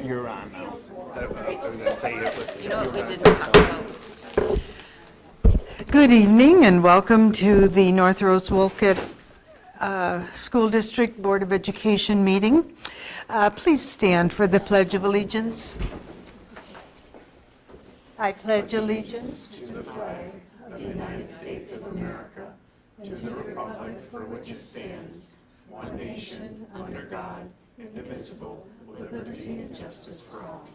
You're on now. I was going to say it was. You know what we didn't talk about? Good evening and welcome to the North Rose-Wolcott School District Board of Education meeting. Please stand for the Pledge of Allegiance. I pledge allegiance To the flag of the United States of America and to the republic for which it stands, one nation, under God, indivisible, with liberty and justice for all.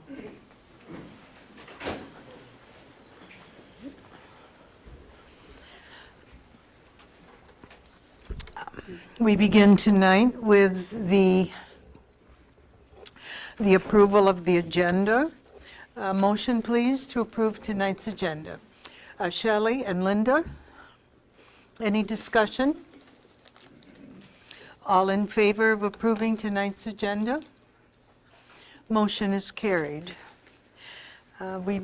We begin tonight with the approval of the agenda. Motion, please, to approve tonight's agenda. Shelley and Linda, any discussion? All in favor of approving tonight's agenda? Motion is carried. We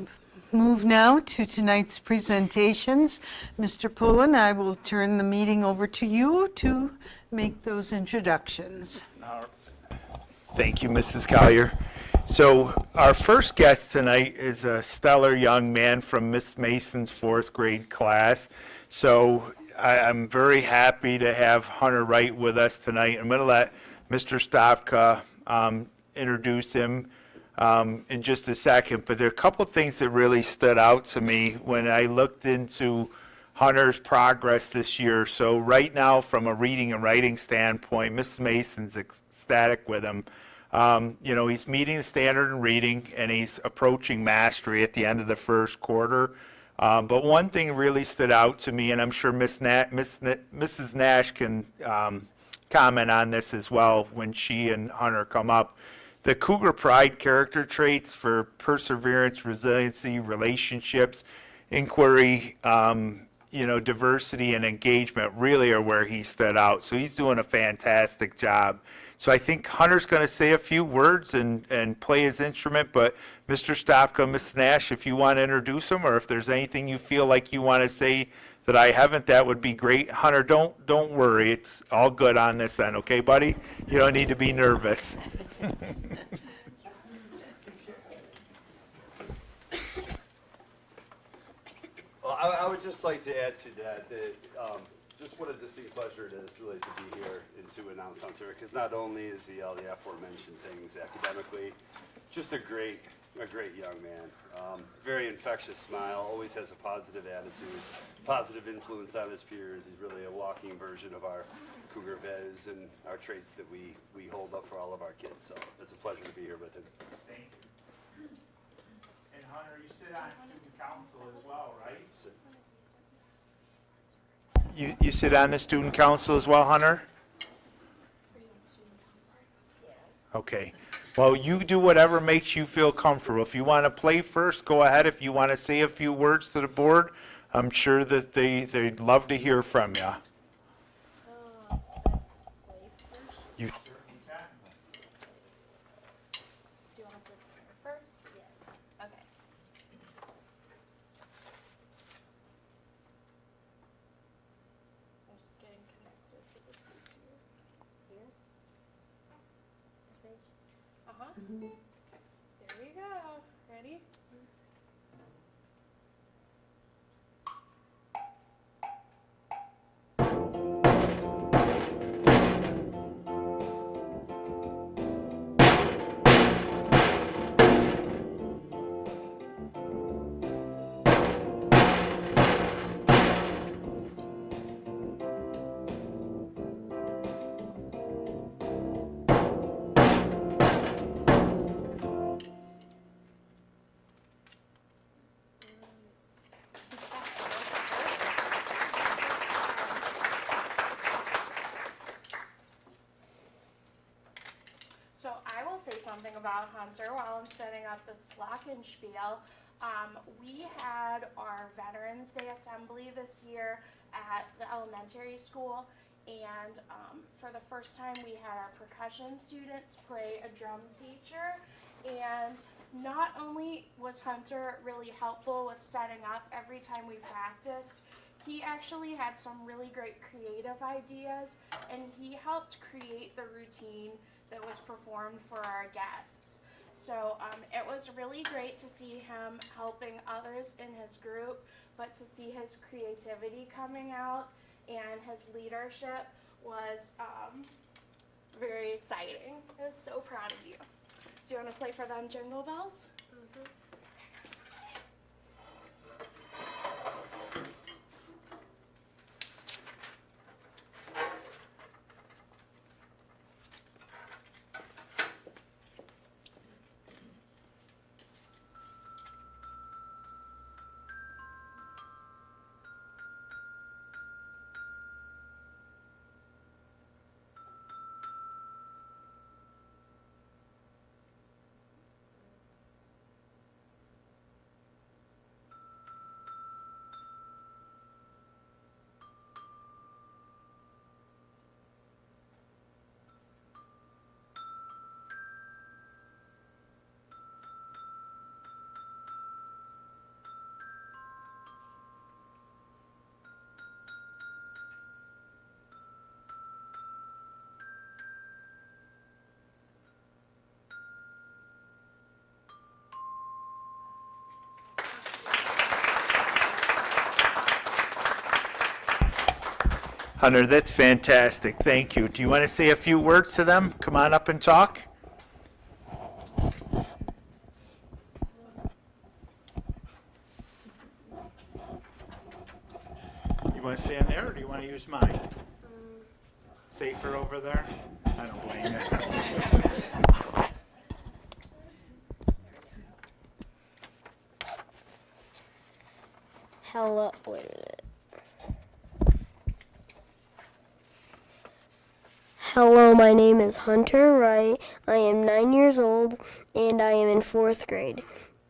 move now to tonight's presentations. Mr. Pullen, I will turn the meeting over to you to make those introductions. Thank you, Mrs. Collier. So our first guest tonight is a stellar young man from Miss Mason's fourth grade class. So I'm very happy to have Hunter Wright with us tonight. I'm going to let Mr. Stopka introduce him in just a second, but there are a couple things that really stood out to me when I looked into Hunter's progress this year. So right now, from a reading and writing standpoint, Miss Mason's ecstatic with him. He's meeting the standard in reading, and he's approaching mastery at the end of the first quarter. But one thing really stood out to me, and I'm sure Mrs. Nash can comment on this as well when she and Hunter come up. The Cougar Pride character traits for perseverance, resiliency, relationships, inquiry, diversity and engagement really are where he stood out. So he's doing a fantastic job. So I think Hunter's going to say a few words and play his instrument, but Mr. Stopka, Ms. Nash, if you want to introduce him, or if there's anything you feel like you want to say that I haven't, that would be great. Hunter, don't worry. It's all good on this end, okay, buddy? You don't need to be nervous. Well, I would just like to add to that just what a distinct pleasure it is really to be here and to announce Hunter, because not only is he all the aforementioned things academically, just a great young man. Very infectious smile, always has a positive attitude, positive influence on his peers. He's really a walking version of our Cougar values and our traits that we hold up for all of our kids. So it's a pleasure to be here with him. Thank you. And Hunter, you sit on student council as well, right? You sit on the student council as well, Hunter? Okay. Well, you do whatever makes you feel comfortable. If you want to play first, go ahead. If you want to say a few words to the board, I'm sure that they'd love to hear from you. You Do you want to start first? Yes. Okay. I'm just getting connected to the computer here. This page? There we go. Ready? So I will say something about Hunter while I'm setting up this glockenspiel. We had our Veterans Day Assembly this year at the elementary school, and for the first time we had our percussion students play a drum feature, and not only was Hunter really helpful with setting up every time we practiced, he actually had some really great creative ideas, and he helped create the routine that was performed for our guests. So it was really great to see him helping others in his group, but to see his creativity coming out and his leadership was very exciting. I was so proud of you. Do you want to play for them Jingle Bells? Hunter, that's fantastic. Thank you. Do you want to say a few words to them? Come on up and talk. You want to stand there, or do you want to use mine? Safer over there? I don't blame you. Hello, wait a minute. Hello, my name is Hunter Wright. I am 9 years old and I am in 4th grade.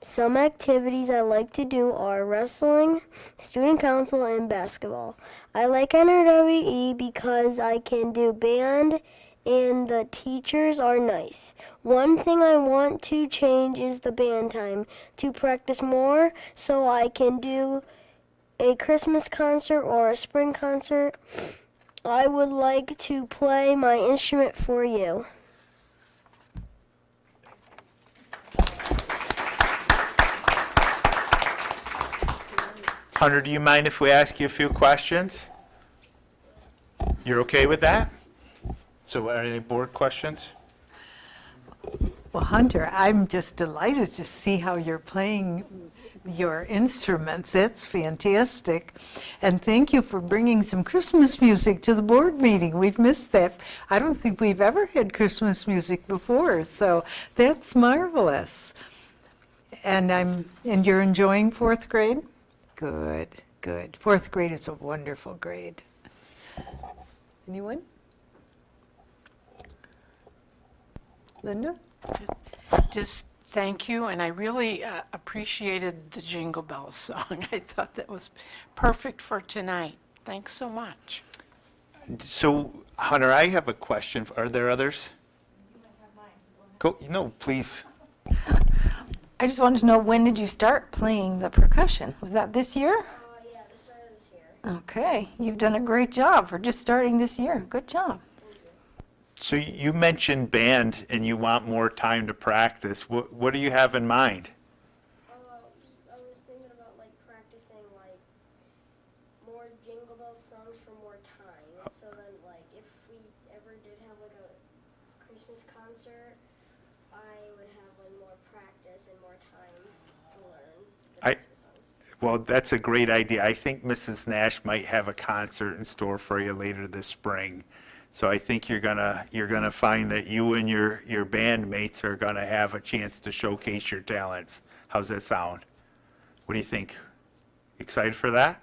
Some activities I like to do are wrestling, student council, and basketball. I like NRWE because I can do band and the teachers are nice. One thing I want to change is the band time to practice more so I can do a Christmas concert or a spring concert. I would like to play my instrument for you. Hunter, do you mind if we ask you a few questions? You're okay with that? So are any board questions? Well, Hunter, I'm just delighted to see how you're playing your instruments. It's fantastic. And thank you for bringing some Christmas music to the board meeting. We've missed that. I don't think we've ever had Christmas music before, so that's marvelous. And you're enjoying 4th grade? Good, good. 4th grade is a wonderful grade. Anyone? Linda? Just thank you, and I really appreciated the Jingle Bells song. I thought that was perfect for tonight. Thanks so much. So, Hunter, I have a question. Are there others? Go, no, please. I just wanted to know, when did you start playing the percussion? Was that this year? Yeah, the start of this year. Okay, you've done a great job for just starting this year. Good job. So you mentioned band and you want more time to practice. What do you have in mind? I was thinking about practicing more Jingle Bell songs for more time. So then if we ever did have a Christmas concert, I would have more practice and more time to learn the Christmas songs. Well, that's a great idea. I think Mrs. Nash might have a concert in store for you later this spring. So I think you're gonna find that you and your bandmates are gonna have a chance to showcase your talents. How's that sound? What do you think? Excited for that?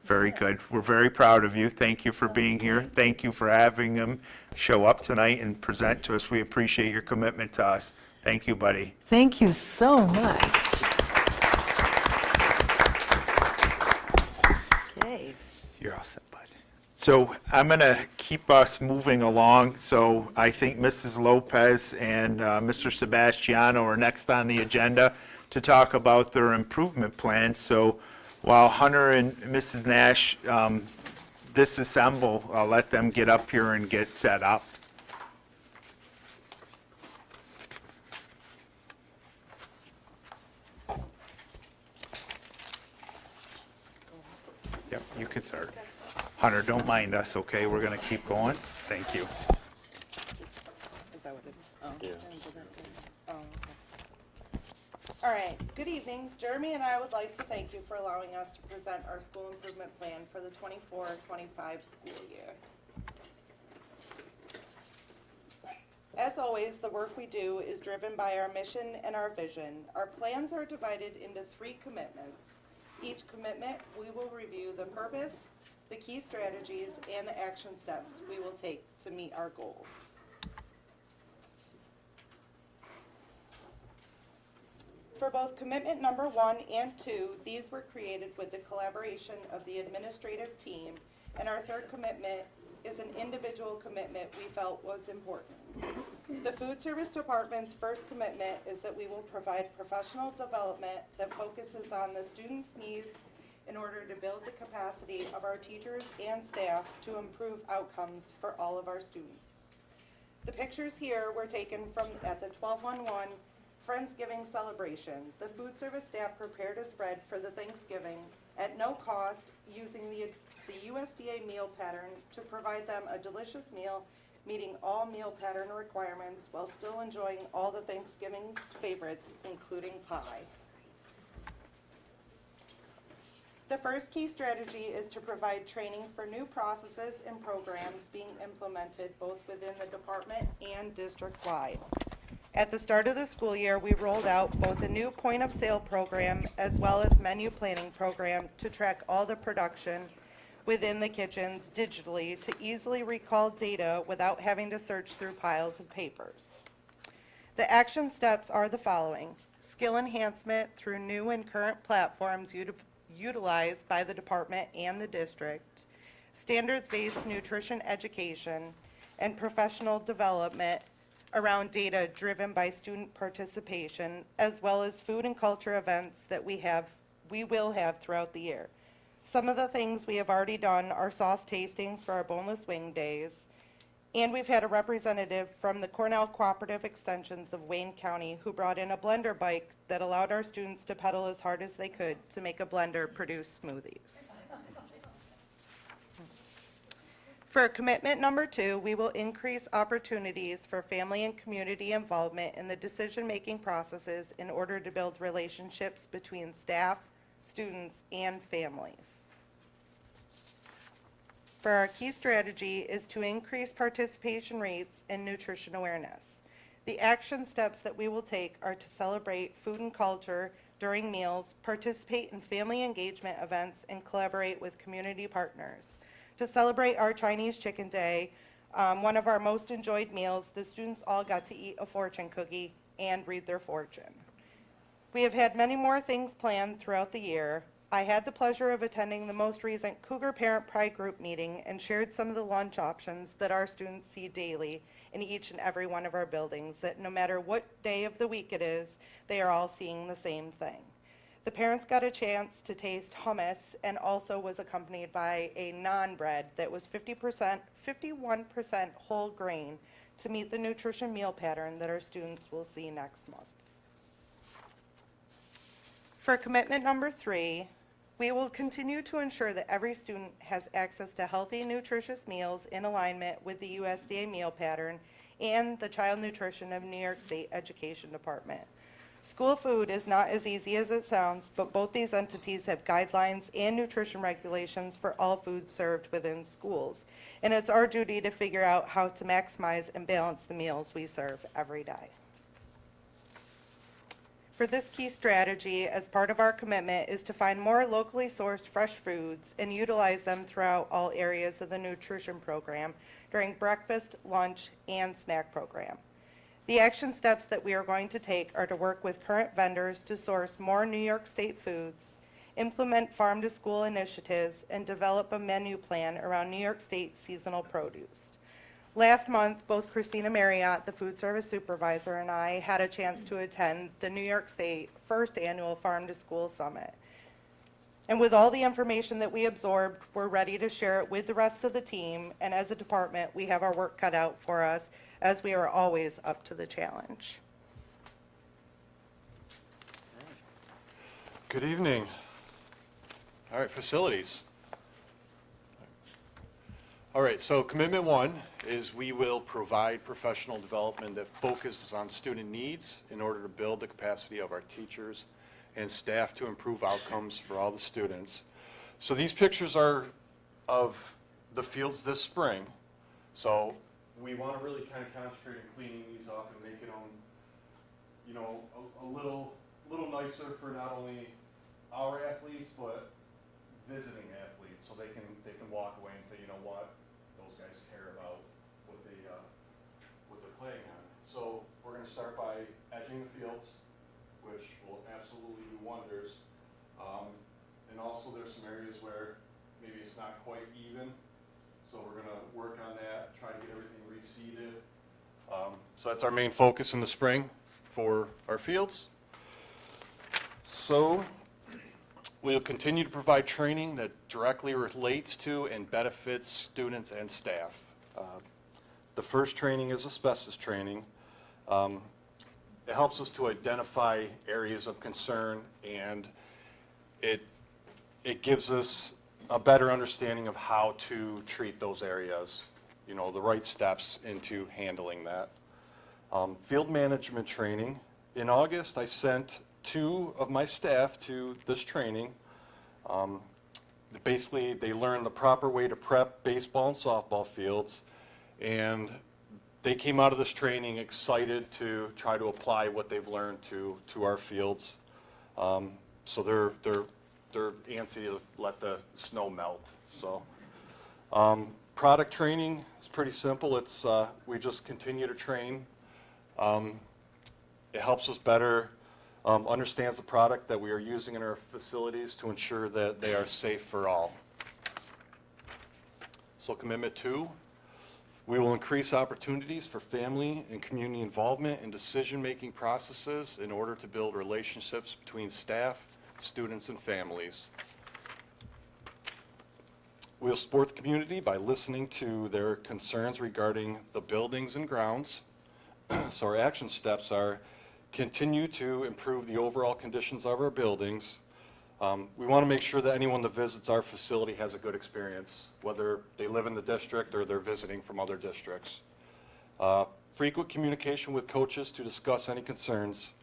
Very good. We're very proud of you. Thank you for being here. Thank you for having them show up tonight and present to us. We appreciate your commitment to us. Thank you, buddy. Thank you so much. Okay. You're all set, bud. So I'm going to keep us moving along. So I think Mrs. Lopez and Mr. Sebastiano are next on the agenda to talk about their improvement plan. So while Hunter and Mrs. Nash disassemble, I'll let them get up here and get set up. Yep, you can start. Hunter, don't mind us, okay? We're going to keep going. Thank you. All right, good evening. Jeremy and I would like to thank you for allowing us to present our school improvement plan for the 24-25 school year. As always, the work we do is driven by our mission and our vision. Our plans are divided into 3 commitments. Each commitment, we will review the purpose, the key strategies, and the action steps we will take to meet our goals. For both commitment number 1 and 2, these were created with the collaboration of the administrative team, and our third commitment is an individual commitment we felt was important. The food service department's first commitment is that we will provide professional development that focuses on the students' needs in order to build the capacity of our teachers and staff to improve outcomes for all of our students. The pictures here were taken from at the 1211 Friendsgiving celebration. The food service staff prepared a spread for the Thanksgiving at no cost using the USDA meal pattern to provide them a delicious meal meeting all meal pattern requirements while still enjoying all the Thanksgiving favorites, including pie. The first key strategy is to provide training for new processes and programs being implemented both within the department and district-wide. At the start of the school year, we rolled out both a new point-of-sale program as well as menu planning program to track all the production within the kitchens digitally to easily recall data without having to search through piles of papers. The action steps are the following: skill enhancement through new and current platforms utilized by the department and the district, standards-based nutrition education, and professional development around data driven by student participation, as well as food and culture events that we will have throughout the year. Some of the things we have already done are sauce tastings for our boneless wing days, and we've had a representative from the Cornell Cooperative Extensions of Wayne County who brought in a blender bike that allowed our students to pedal as hard as they could to make a blender produce smoothies. For commitment number 2, we will increase opportunities for family and community involvement in the decision-making processes in order to build relationships between staff, students, and families. For our key strategy is to increase participation rates in nutrition awareness. The action steps that we will take are to celebrate food and culture during meals, participate in family engagement events, and collaborate with community partners. To celebrate our Chinese Chicken Day, one of our most enjoyed meals, the students all got to eat a fortune cookie and read their fortune. We have had many more things planned throughout the year. I had the pleasure of attending the most recent Cougar Parent Pride Group meeting and shared some of the lunch options that our students see daily in each and every one of our buildings, that no matter what day of the week it is, they are all seeing the same thing. The parents got a chance to taste hummus and also was accompanied by a naan bread that was 51% whole grain to meet the nutrition meal pattern that our students will see next month. For commitment number 3, we will continue to ensure that every student has access to healthy, nutritious meals in alignment with the USDA meal pattern and the Child Nutrition of New York State Education Department. School food is not as easy as it sounds, but both these entities have guidelines and nutrition regulations for all food served within schools. And it's our duty to figure out how to maximize and balance the meals we serve every day. For this key strategy, as part of our commitment, is to find more locally sourced fresh foods and utilize them throughout all areas of the nutrition program during breakfast, lunch, and snack program. The action steps that we are going to take are to work with current vendors to source more New York State foods, implement farm-to-school initiatives, and develop a menu plan around New York State seasonal produce. Last month, both Christina Marriott, the food service supervisor, and I had a chance to attend the New York State first annual Farm-to-School Summit. And with all the information that we absorbed, we're ready to share it with the rest of the team, and as a department, we have our work cut out for us, as we are always up to the challenge. Good evening. All right, facilities. All right, so commitment one is we will provide professional development that focuses on student needs in order to build the capacity of our teachers and staff to improve outcomes for all the students. So these pictures are of the fields this spring. So we want to really kind of concentrate on cleaning these up and making them, you know, a little nicer for not only our athletes, but visiting athletes, so they can walk away and say, you know what, those guys care about what they're playing on. So we're going to start by edging the fields, which will absolutely do wonders. And also there's some areas where maybe it's not quite even, so we're going to work on that, try to get everything reseeded. So that's our main focus in the spring for our fields. So we'll continue to provide training that directly relates to and benefits students and staff. The first training is asbestos training. It helps us to identify areas of concern, and it gives us a better understanding of how to treat those areas, you know, the right steps into handling that. Field management training. In August, I sent 2 of my staff to this training. Basically, they learned the proper way to prep baseball and softball fields, and they came out of this training excited to try to apply what they've learned to our fields. So they're antsy to let the snow melt. So product training is pretty simple. It's we just continue to train. It helps us better understands the product that we are using in our facilities to ensure that they are safe for all. So commitment 2, we will increase opportunities for family and community involvement in decision-making processes in order to build relationships between staff, students, and families. We'll support the community by listening to their concerns regarding the buildings and grounds. So our action steps are continue to improve the overall conditions of our buildings. We want to make sure that anyone that visits our facility has a good experience, whether they live in the district or they're visiting from other districts. Frequent communication with coaches to discuss any concerns.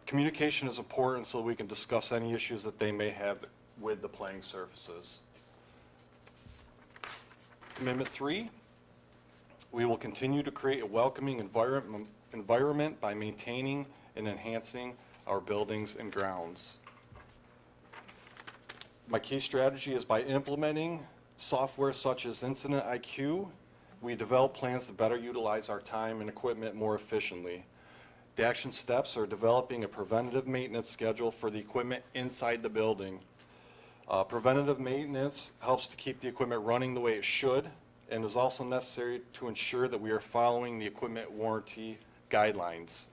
Communication is important so we can discuss any issues that they may have with the playing surfaces. Commitment 3, we will continue to create a welcoming environment by maintaining and enhancing our buildings and grounds. My key strategy is by implementing software such as Incident IQ. We develop plans to better utilize our time and equipment more efficiently. The action steps are developing a preventative maintenance schedule for the equipment inside the building. Preventative maintenance helps to keep the equipment running the way it should and is also necessary to ensure that we are following the equipment warranty guidelines.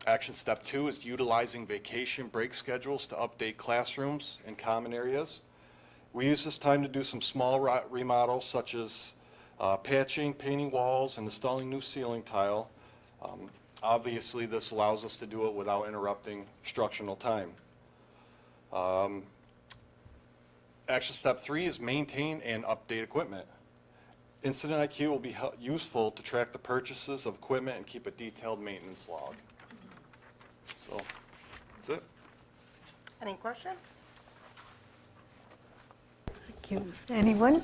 Action step 2 is utilizing vacation break schedules to update classrooms and common areas. We use this time to do some small remodels such as patching, painting walls, and installing new ceiling tile. Obviously, this allows us to do it without interrupting instructional time. Action step 3 is maintain and update equipment. Incident IQ will be useful to track the purchases of equipment and keep a detailed maintenance log. So, that's it. Any questions? Thank you. Anyone?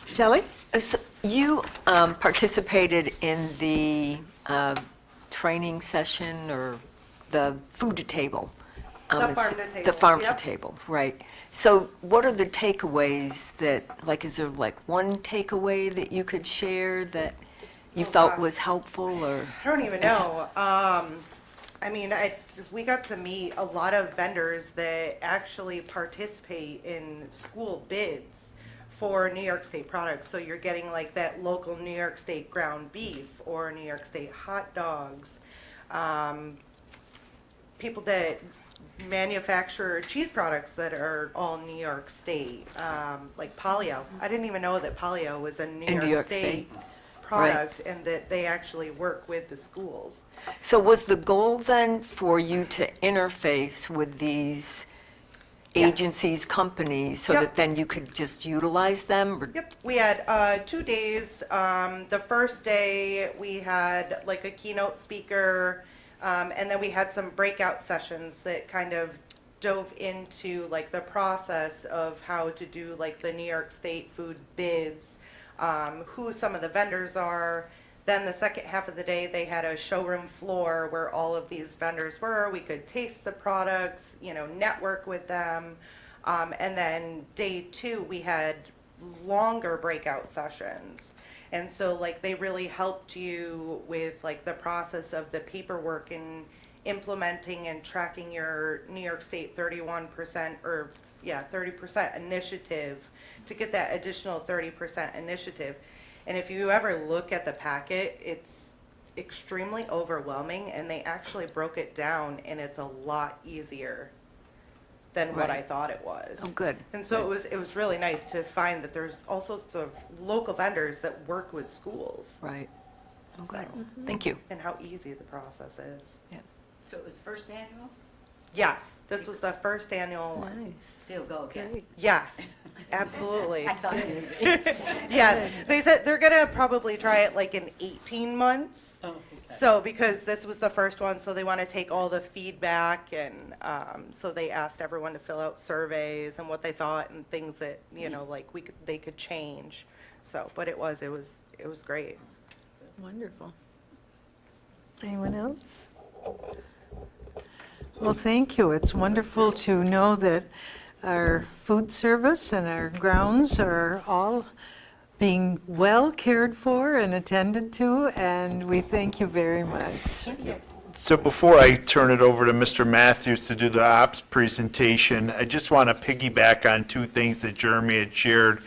Shelley? So you participated in the training session or the food to table? The farm to table. The farm Yep. to table, right. So what are the takeaways that, like, is there like one takeaway that you could share that you felt was helpful, or? I don't even know. I mean, we got to meet a lot of vendors that actually participate in school bids for New York State products. So you're getting like that local New York State ground beef or New York State hot dogs. People that manufacture cheese products that are all New York State, like Polio. I didn't even know that Polio was a New York State product, and that they actually work with the schools. So was the goal then for you to interface with these agencies, companies, so Yep. that then you could just utilize them? or- Yep, we had 2 days. The first day, we had like a keynote speaker, and then we had some breakout sessions that kind of dove into like the process of how to do like the New York State food bids, who some of the vendors are. Then the second half of the day, they had a showroom floor where all of these vendors were. We could taste the products, network with them. And then day 2, we had longer breakout sessions. And so like they really helped you with like the process of the paperwork and implementing and tracking your New York State 31% 30% initiative to get that additional 30% initiative. And if you ever look at the packet, it's extremely overwhelming, and they actually broke it down, and it's a lot easier than what I Right. thought it was. Oh, good. And so it was really nice to find that there's all sorts of local vendors that work with schools, Right. Oh, good. So- Thank you. and how easy the process is. So it was first annual? Yes, this was the first annual one. Still go again? Yes, absolutely. I thought maybe. Yes, they said they're gonna probably try it like in 18 months. Oh, okay. So because this was the first one, so they want to take all the feedback, and so they asked everyone to fill out surveys and what they thought and things that like they could change. So, but it was great. Wonderful. Anyone else? Well, thank you. It's wonderful to know that our food service and our grounds are all being well cared for and attended to, and we thank you very much. So before I turn it over to Mr. Matthews to do the ops presentation, I just want to piggyback on 2 things that Jeremy had shared.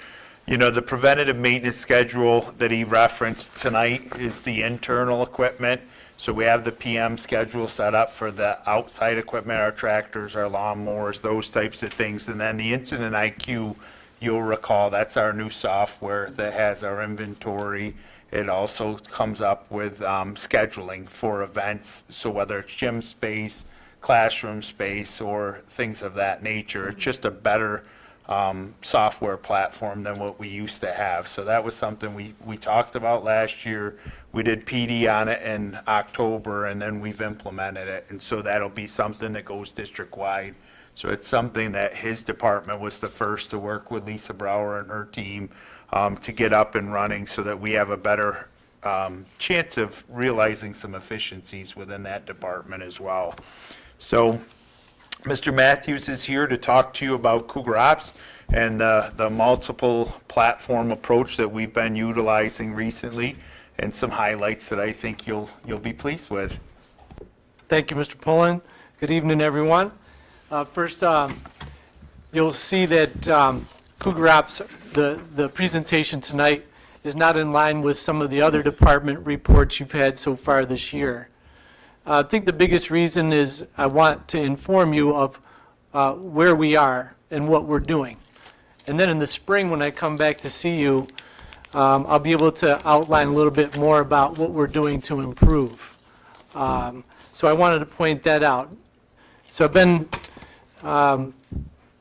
The preventative maintenance schedule that he referenced tonight is the internal equipment. So we have the PM schedule set up for the outside equipment, our tractors, our lawnmowers, those types of things. And then the Incident IQ, you'll recall, that's our new software that has our inventory. It also comes up with scheduling for events. So whether it's gym space, classroom space, or things of that nature, it's just a better software platform than what we used to have. So that was something we talked about last year. We did PD on it in October, and then we've implemented it. And so that'll be something that goes district-wide. So it's something that his department was the first to work with Lisa Brower and her team to get up and running, so that we have a better chance of realizing some efficiencies within that department as well. So Mr. Matthews is here to talk to you about Cougar Ops and the multiple platform approach that we've been utilizing recently, and some highlights that I think you'll be pleased with. Thank you, Mr. Pullen. Good evening, everyone. First, you'll see that Cougar Ops, the presentation tonight, is not in line with some of the other department reports you've had so far this year. I think the biggest reason is I want to inform you of where we are and what we're doing. And then in the spring, when I come back to see you, I'll be able to outline a little bit more about what we're doing to improve. So I wanted to point that out. So I've been in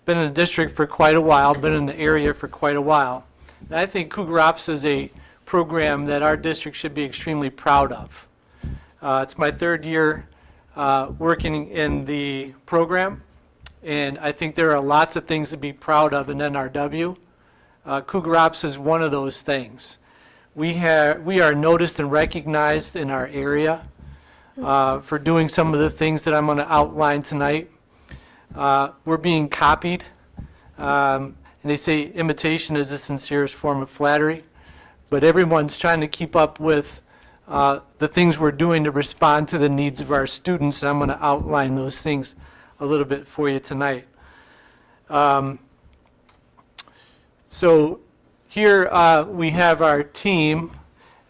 the district for quite a while, been in the area for quite a while. And I think Cougar Ops is a program that our district should be extremely proud of. It's my 3rd year working in the program, and I think there are lots of things to be proud of in NRW. Cougar Ops is one of those things. We are noticed and recognized in our area for doing some of the things that I'm going to outline tonight. We're being copied, and they say imitation is the sincerest form of flattery, but everyone's trying to keep up with the things we're doing to respond to the needs of our students, and I'm going to outline those things a little bit for you tonight. So here we have our team.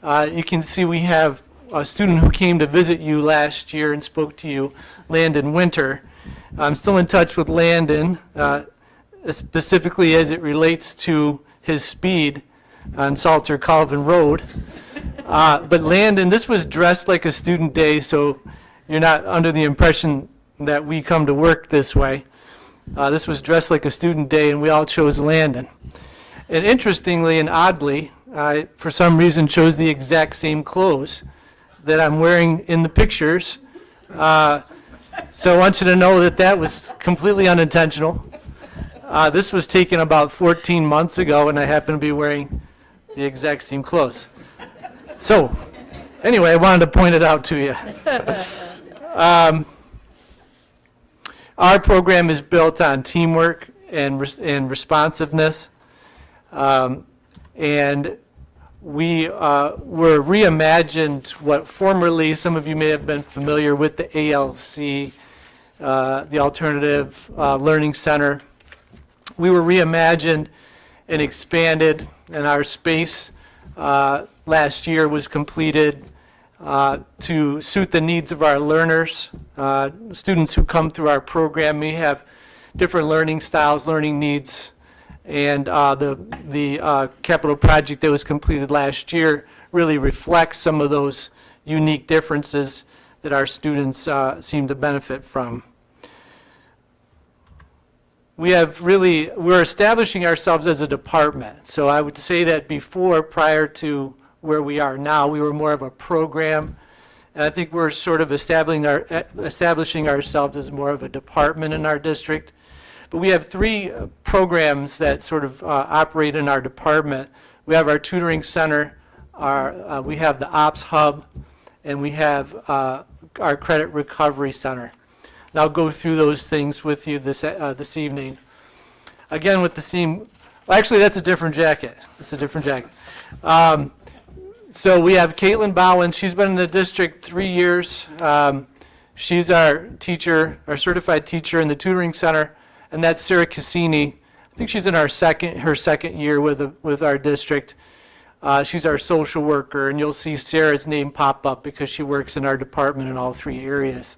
You can see we have a student who came to visit you last year and spoke to you, Landon Winter. I'm still in touch with Landon, specifically as it relates to his speed on Salter Colvin Road. But Landon, this was dressed like a student day, so you're not under the impression that we come to work this way. This was Dressed Like a Student Day, and we all chose Landon. And interestingly and oddly, I, for some reason, chose the exact same clothes that I'm wearing in the pictures. So I want you to know that that was completely unintentional. This was taken about 14 months ago, and I happen to be wearing the exact same clothes. So, anyway, I wanted to point it out to you. Our program is built on teamwork and responsiveness. And we were reimagined what formerly, some of you may have been familiar with the ALC, the Alternative Learning Center. We were reimagined and expanded, and our space last year was completed to suit the needs of our learners, students who come through our program. We have different learning styles, learning needs, and the capital project that was completed last year really reflects some of those unique differences that our students seem to benefit from. We're establishing ourselves as a department. So I would say that before, prior to where we are now, we were more of a program. And I think we're sort of establishing ourselves as more of a department in our district. But we have three programs that sort of operate in our department. We have our tutoring center, we have the Ops Hub, and we have our Credit Recovery Center. And I'll go through those things with you this evening. Again, with the same, well, actually that's a different jacket. It's a different jacket. So we have Caitlin Bowen. She's been in the district 3 years. She's our teacher, our certified teacher in the tutoring center. And that's Sarah Cassini. I think she's in her second year with our district. She's our social worker, and you'll see Sarah's name pop up because she works in our department in all three areas.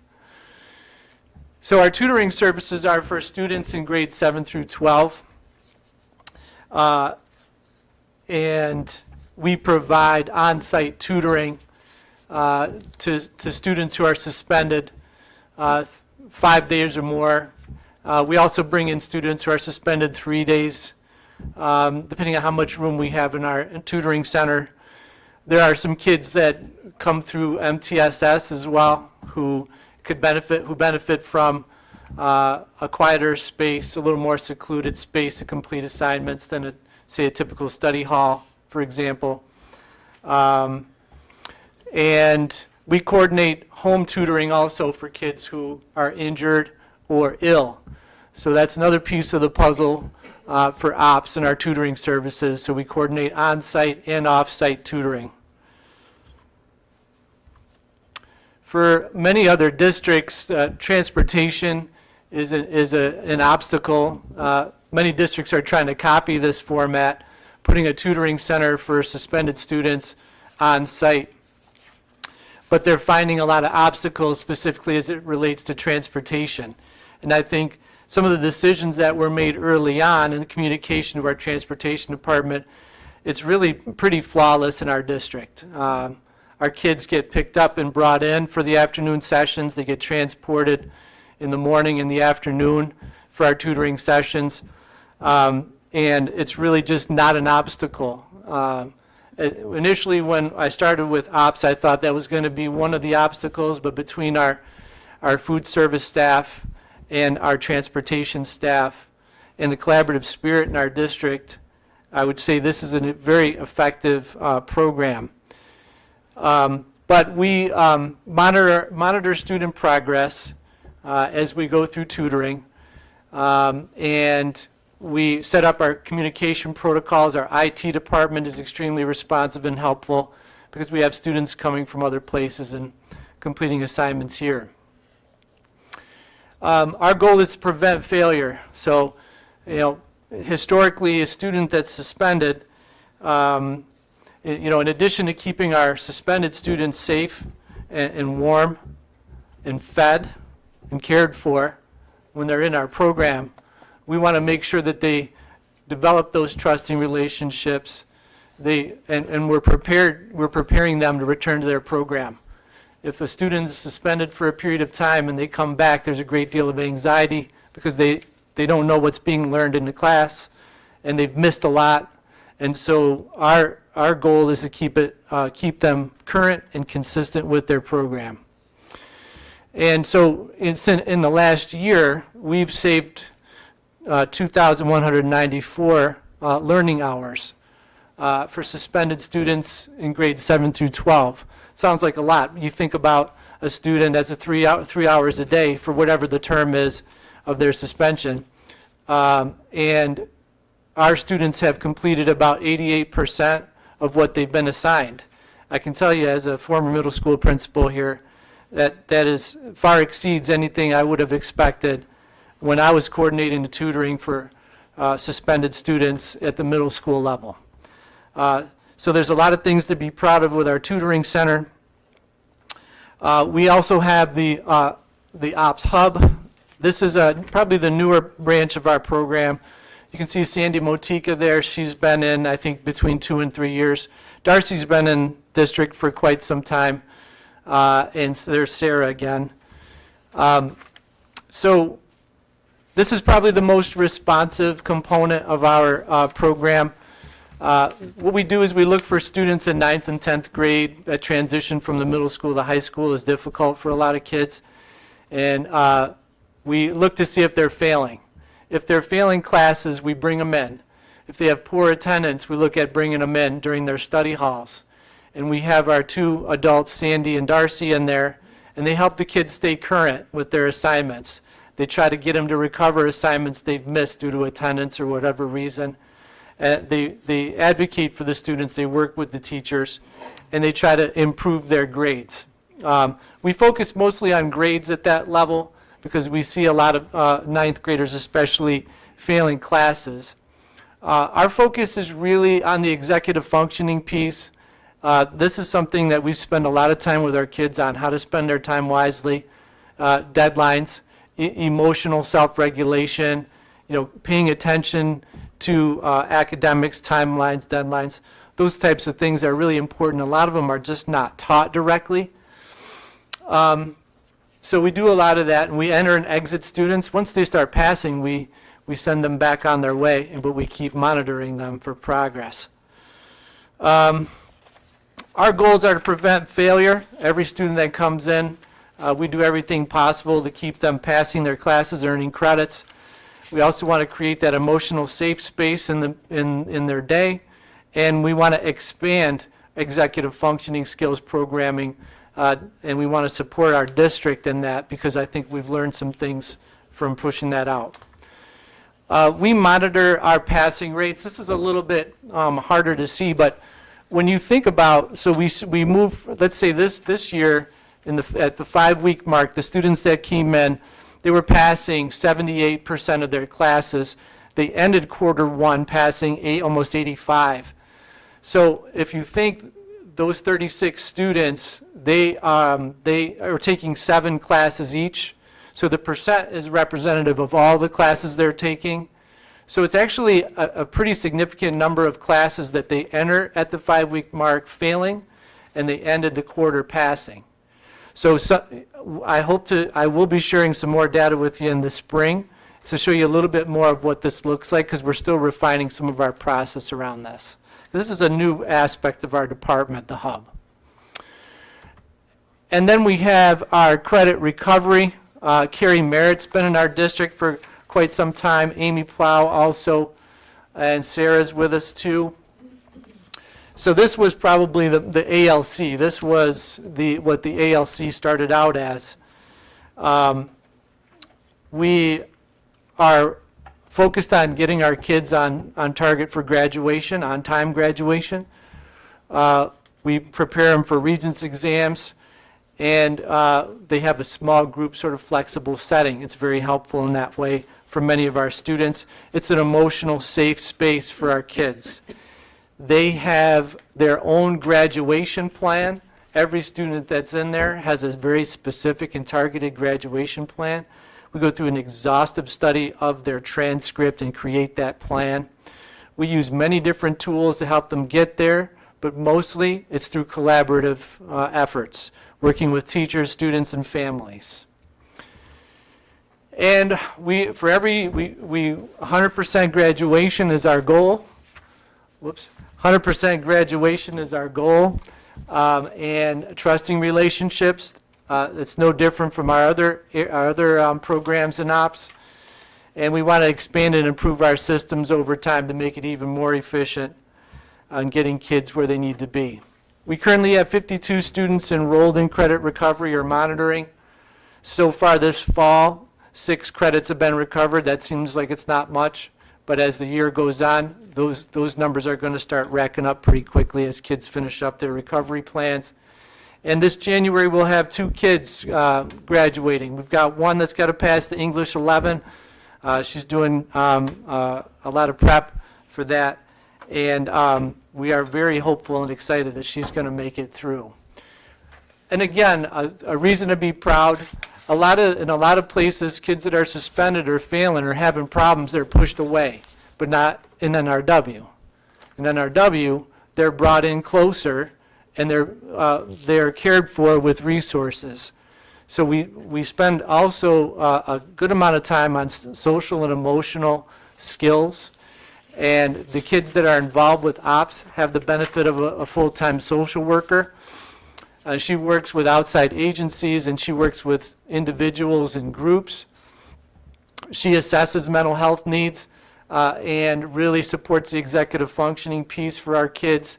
So our tutoring services are for students in grades 7 through 12. And we provide on-site tutoring to students who are suspended 5 days or more. We also bring in students who are suspended 3 days, depending on how much room we have in our tutoring center. There are some kids that come through MTSS as well who benefit from a quieter space, a little more secluded space to complete assignments than, say, a typical study hall, for example. And we coordinate home tutoring also for kids who are injured or ill. So that's another piece of the puzzle for ops and our tutoring services. So we coordinate on-site and off-site tutoring. For many other districts, transportation is an obstacle. Many districts are trying to copy this format, putting a tutoring center for suspended students on site. But they're finding a lot of obstacles specifically as it relates to transportation. And I think some of the decisions that were made early on in the communication of our transportation department, it's really pretty flawless in our district. Our kids get picked up and brought in for the afternoon sessions. They get transported in the morning and the afternoon for our tutoring sessions. And it's really just not an obstacle. Initially, when I started with ops, I thought that was going to be one of the obstacles, but between our food service staff and our transportation staff and the collaborative spirit in our district, I would say this is a very effective program. But we monitor student progress as we go through tutoring, and we set up our communication protocols. Our IT department is extremely responsive and helpful because we have students coming from other places and completing assignments here. Our goal is to prevent failure. So, historically, a student that's suspended, in addition to keeping our suspended students safe and warm and fed and cared for when they're in our program, we want to make sure that they develop those trusting relationships. And we're preparing them to return to their program. If a student is suspended for a period of time and they come back, there's a great deal of anxiety because they they don't know what's being learned in the class, and they've missed a lot. And so our goal is to keep them current and consistent with their program. And so in the last year, we've saved 2,194 learning hours for suspended students in grades 7 through 12. Sounds like a lot. You think about a student that's 3 hours a day for whatever the term is of their suspension. And our students have completed about 88% of what they've been assigned. I can tell you as a former middle school principal here, that is far exceeds anything I would have expected when I was coordinating the tutoring for suspended students at the middle school level. So there's a lot of things to be proud of with our tutoring center. We also have the Ops Hub. This is probably the newer branch of our program. You can see Sandy Motika there. She's been in, I think, between 2 and 3 years. Darcy's been in district for quite some time. And so there's Sarah again. So this is probably the most responsive component of our program. What we do is we look for students in 9th and 10th grade. That transition from the middle school to high school is difficult for a lot of kids. And we look to see if they're failing. If they're failing classes, we bring them in. If they have poor attendance, we look at bringing them in during their study halls. And we have our 2 adults, Sandy and Darcy, in there, and they help the kids stay current with their assignments. They try to get them to recover assignments they've missed due to attendance or whatever reason. They advocate for the students, they work with the teachers, and they try to improve their grades. We focus mostly on grades at that level because we see a lot of 9th graders especially failing classes. Our focus is really on the executive functioning piece. This is something that we spend a lot of time with our kids on, how to spend their time wisely, deadlines, emotional self-regulation, paying attention to academics, timelines, deadlines. Those types of things are really important. A lot of them are just not taught directly. So we do a lot of that, and we enter and exit students. Once they start passing, we send them back on their way, but we keep monitoring them for progress. Our goals are to prevent failure. Every student that comes in, we do everything possible to keep them passing their classes, earning credits. We also want to create that emotional safe space in their day, and we want to expand executive functioning skills programming, and we want to support our district in that because I think we've learned some things from pushing that out. We monitor our passing rates. This is a little bit harder to see, but when you think about, so we move, let's say this year at the 5-week mark, the students that came in, they were passing 78% of their classes. They ended Q1 passing almost 85. So if you think those 36 students, they are taking 7 classes each. So the percent is representative of all the classes they're taking. So it's actually a pretty significant number of classes that they enter at the 5-week mark failing, and they ended the quarter passing. So I will be sharing some more data with you in the spring to show you a little bit more of what this looks like because we're still refining some of our process around this. This is a new aspect of our department, the hub. And then we have our credit recovery. Carrie Merritt's been in our district for quite some time. Amy Plow also, and Sarah's with us too. So this was probably the ALC. This was what the ALC started out as. We are focused on getting our kids on target for graduation, on-time graduation. We prepare them for Regents exams, and they have a small group sort of flexible setting. It's very helpful in that way for many of our students. It's an emotional safe space for our kids. They have their own graduation plan. Every student that's in there has a very specific and targeted graduation plan. We go through an exhaustive study of their transcript and create that plan. We use many different tools to help them get there, but mostly it's through collaborative efforts, working with teachers, students, and families. And we 100% graduation is our goal. Whoops. 100% graduation is our goal. And trusting relationships, it's no different from our other programs and ops. And we want to expand and improve our systems over time to make it even more efficient on getting kids where they need to be. We currently have 52 students enrolled in credit recovery or monitoring. So far this fall, 6 credits have been recovered. That seems like it's not much, but as the year goes on, those numbers are going to start racking up pretty quickly as kids finish up their recovery plans. And this January, we'll have 2 kids graduating. We've got one that's got to pass the English 11. She's doing a lot of prep for that, and we are very hopeful and excited that she's going to make it through. And again, a reason to be proud. In a lot of places, kids that are suspended or failing or having problems, they're pushed away, but not in NRW. In NRW, they're brought in closer, and they're cared for with resources. So we spend also a good amount of time on social and emotional skills. And the kids that are involved with ops have the benefit of a full-time social worker. She works with outside agencies, and she works with individuals and groups. She assesses mental health needs and really supports the executive functioning piece for our kids,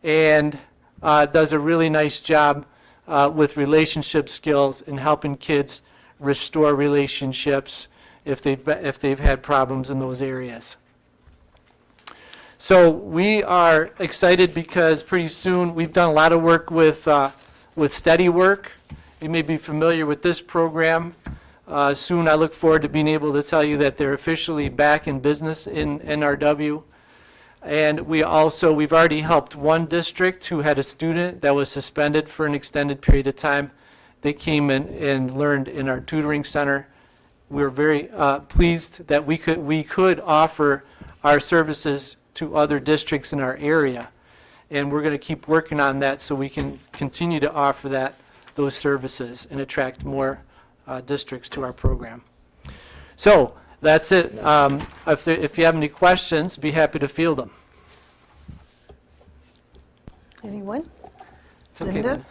and does a really nice job with relationship skills and helping kids restore relationships if they've had problems in those areas. So we are excited because pretty soon we've done a lot of work with Steady Work. You may be familiar with this program. Soon I look forward to being able to tell you that they're officially back in business in NRW. And we've already helped one district who had a student that was suspended for an extended period of time. They came in and learned in our tutoring center. We were very pleased that we could offer our services to other districts in our area. And we're going to keep working on that so we can continue to offer those services and attract more districts to our program. So that's it. If you have any questions, be happy to field them. Anyone? It's okay, Linda? Linda.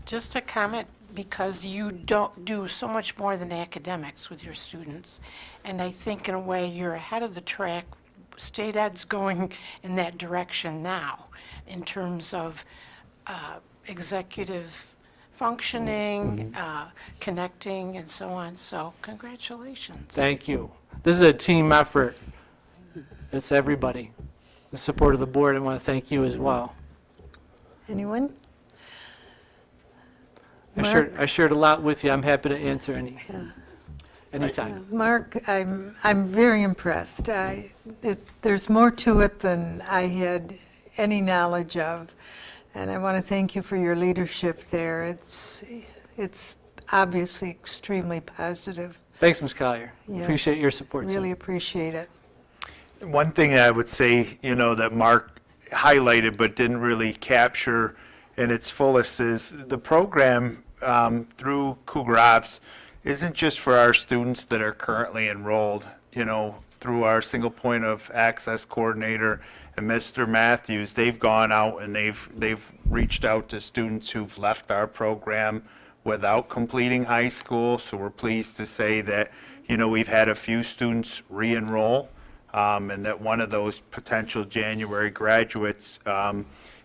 Just a comment, because you don't do so much more than academics with your students. And I think in a way you're ahead of the track. State Ed's going in that direction now in terms of executive functioning, connecting, and so on. So congratulations. Thank you. This is a team effort. It's everybody. The support of the board, I want to thank you as well. Anyone? I shared a lot with you. I'm happy to answer anytime. Mark, I'm very impressed. There's more to it than I had any knowledge of, and I want to thank you for your leadership there. It's obviously extremely positive. Thanks, Ms. Collier. Yes. Appreciate your support. Really appreciate it. One thing I would say, that Mark highlighted but didn't really capture in its fullest is the program through Cougar Ops isn't just for our students that are currently enrolled, through our single point of access coordinator and Mr. Matthews. They've gone out and they've reached out to students who've left our program without completing high school. So we're pleased to say that, we've had a few students re-enroll, and that one of those potential January graduates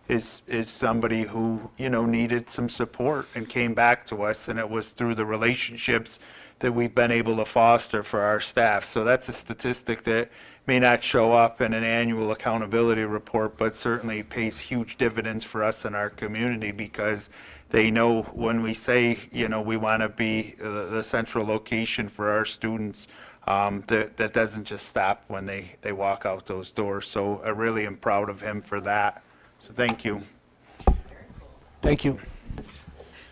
is somebody who, needed some support and came back to us, and it was through the relationships that we've been able to foster for our staff. So that's a statistic that may not show up in an annual accountability report, but certainly pays huge dividends for us in our community, because they know when we say, we want to be the central location for our students, that doesn't just stop when they walk out those doors. So I really am proud of him for that. So thank you. Thank you.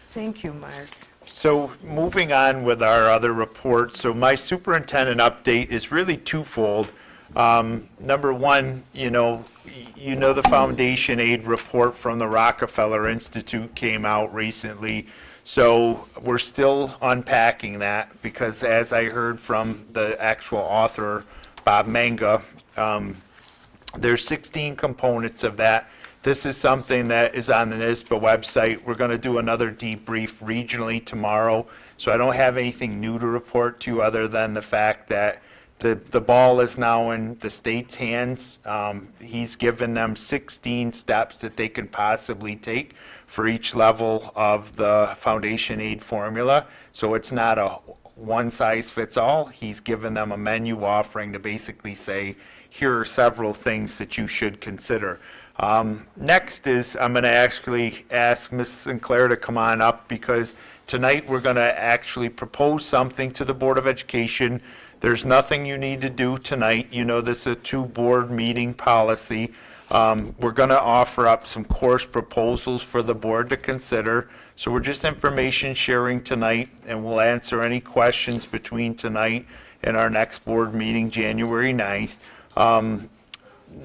Thank you, Mark. So moving on with our other report, so my superintendent update is really twofold. Number one, the foundation aid report from the Rockefeller Institute came out recently. So we're still unpacking that because as I heard from the actual author, Bob Manga, there's 16 components of that. This is something that is on the NISBA website. We're going to do another debrief regionally tomorrow. So I don't have anything new to report to you other than the fact that the ball is now in the state's hands. He's given them 16 steps that they can possibly take for each level of the foundation aid formula. So it's not a one size fits all. He's given them a menu offering to basically say, here are several things that you should consider. Next is I'm going to actually ask Ms. Sinclair to come on up because tonight we're going to actually propose something to the Board of Education. There's nothing you need to do tonight. You know this is a two-board meeting policy. We're going to offer up some course proposals for the board to consider. So we're just information sharing tonight, and we'll answer any questions between tonight and our next board meeting, January 9th.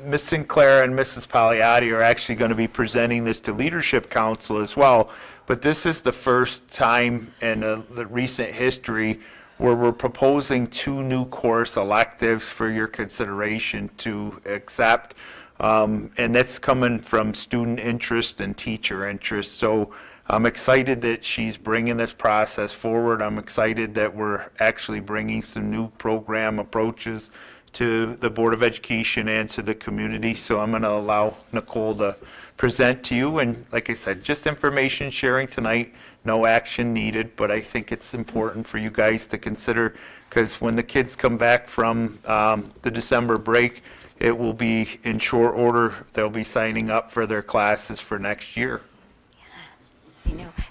Ms. Sinclair and Mrs. Pagliatti are actually going to be presenting this to Leadership Council as well, but this is the first time in the recent history where we're proposing 2 new course electives for your consideration to accept, and that's coming from student interest and teacher interest. So I'm excited that she's bringing this process forward. I'm excited that we're actually bringing some new program approaches to the Board of Education and to the community. So I'm going to allow Nicole to present to you. And like I said, just information sharing tonight, no action needed, but I think it's important for you guys to consider because when the kids come back from the December break, it will be in short order. They'll be signing up for their classes for next year.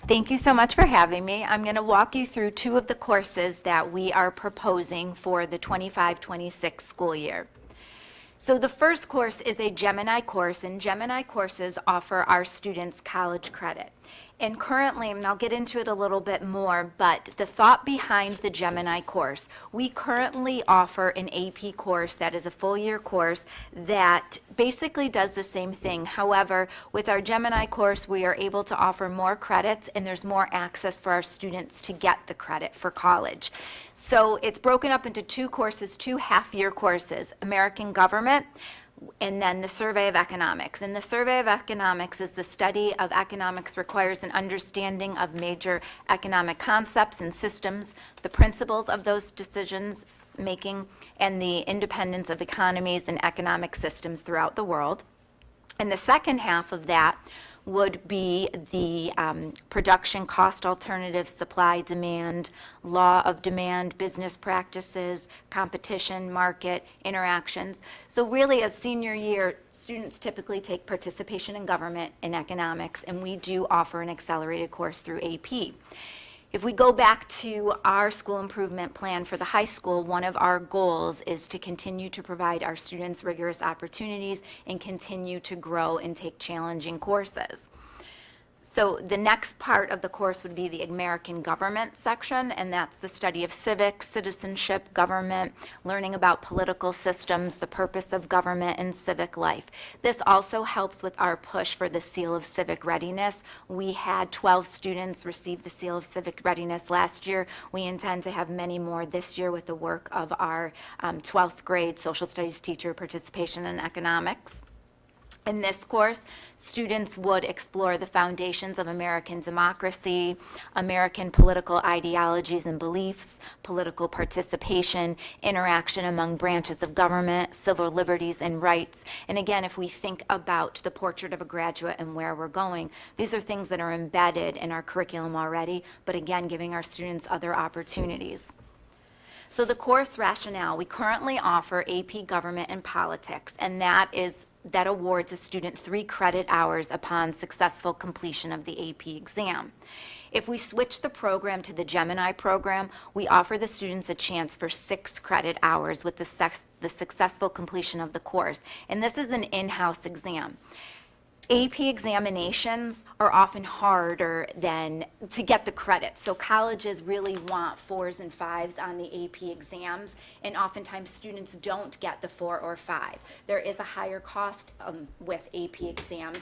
Thank you so much for having me. I'm going to walk you through 2 of the courses that we are proposing for the 25-26 school year. So the first course is a Gemini course, and Gemini courses offer our students college credit. And currently, and I'll get into it a little bit more, but the thought behind the Gemini course, we currently offer an AP course that is a full year course that basically does the same thing. However, with our Gemini course, we are able to offer more credits and there's more access for our students to get the credit for college. So it's broken up into 2 courses, 2 half-year courses, American Government, and then the Survey of Economics. And the Survey of Economics is the study of economics requires an understanding of major economic concepts and systems, the principles of those decisions making, and the independence of economies and economic systems throughout the world. And the second half of that would be the production cost alternatives, supply demand, law of demand, business practices, competition, market, interactions. So really as senior year, students typically take participation in government and economics, and we do offer an accelerated course through AP. If we go back to our school improvement plan for the high school, one of our goals is to continue to provide our students rigorous opportunities and continue to grow and take challenging courses. So the next part of the course would be the American Government section, and that's the study of civics, citizenship, government, learning about political systems, the purpose of government, and civic life. This also helps with our push for the Seal of Civic Readiness. We had 12 students receive the Seal of Civic Readiness last year. We intend to have many more this year with the work of our 12th grade social studies teacher participation in economics. In this course, students would explore the foundations of American democracy, American political ideologies and beliefs, political participation, interaction among branches of government, civil liberties and rights. And again, if we think about the portrait of a graduate and where we're going, these are things that are embedded in our curriculum already, but again, giving our students other opportunities. So the course rationale, we currently offer AP Government and Politics, and that awards a student 3 credit hours upon successful completion of the AP exam. If we switch the program to the Gemini program, we offer the students a chance for 6 credit hours with the successful completion of the course. And this is an in-house exam. AP examinations are often harder than to get the credit. So colleges really want 4s and 5s on the AP exams, and oftentimes students don't get the 4 or 5. There is a higher cost with AP exams.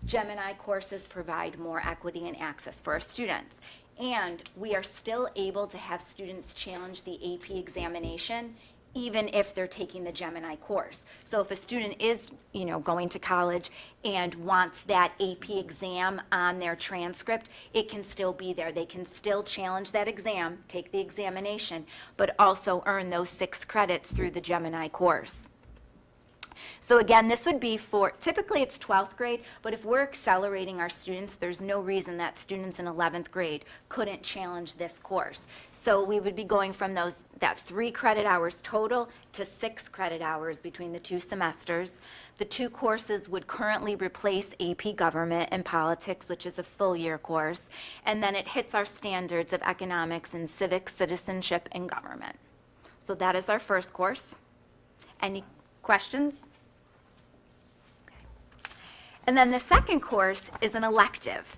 Gemini courses provide more equity and access for our students. And we are still able to have students challenge the AP examination even if they're taking the Gemini course. So if a student is, going to college and wants that AP exam on their transcript, it can still be there. They can still challenge that exam, take the examination, but also earn those 6 credits through the Gemini course. So again, this would be for, typically it's 12th grade, but if we're accelerating our students, there's no reason that students in 11th grade couldn't challenge this course. So we would be going from that 3 credit hours total to 6 credit hours between the 2 semesters. The 2 courses would currently replace AP Government and Politics, which is a full year course, and then it hits our standards of economics and civics, citizenship, and government. So that is our first course. Any questions? And then the second course is an elective.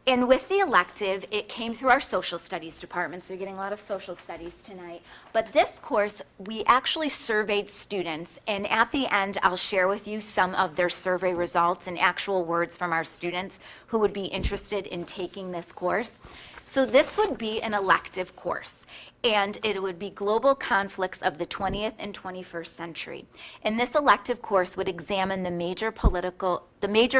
And with the elective, it came through our social studies department, so you're getting a lot of social studies tonight. But this course, we actually surveyed students, and at the end, I'll share with you some of their survey results and actual words from our students who would be interested in taking this course. So this would be an elective course, and it would be Global Conflicts of the 20th and 21st Century. And this elective course would examine the major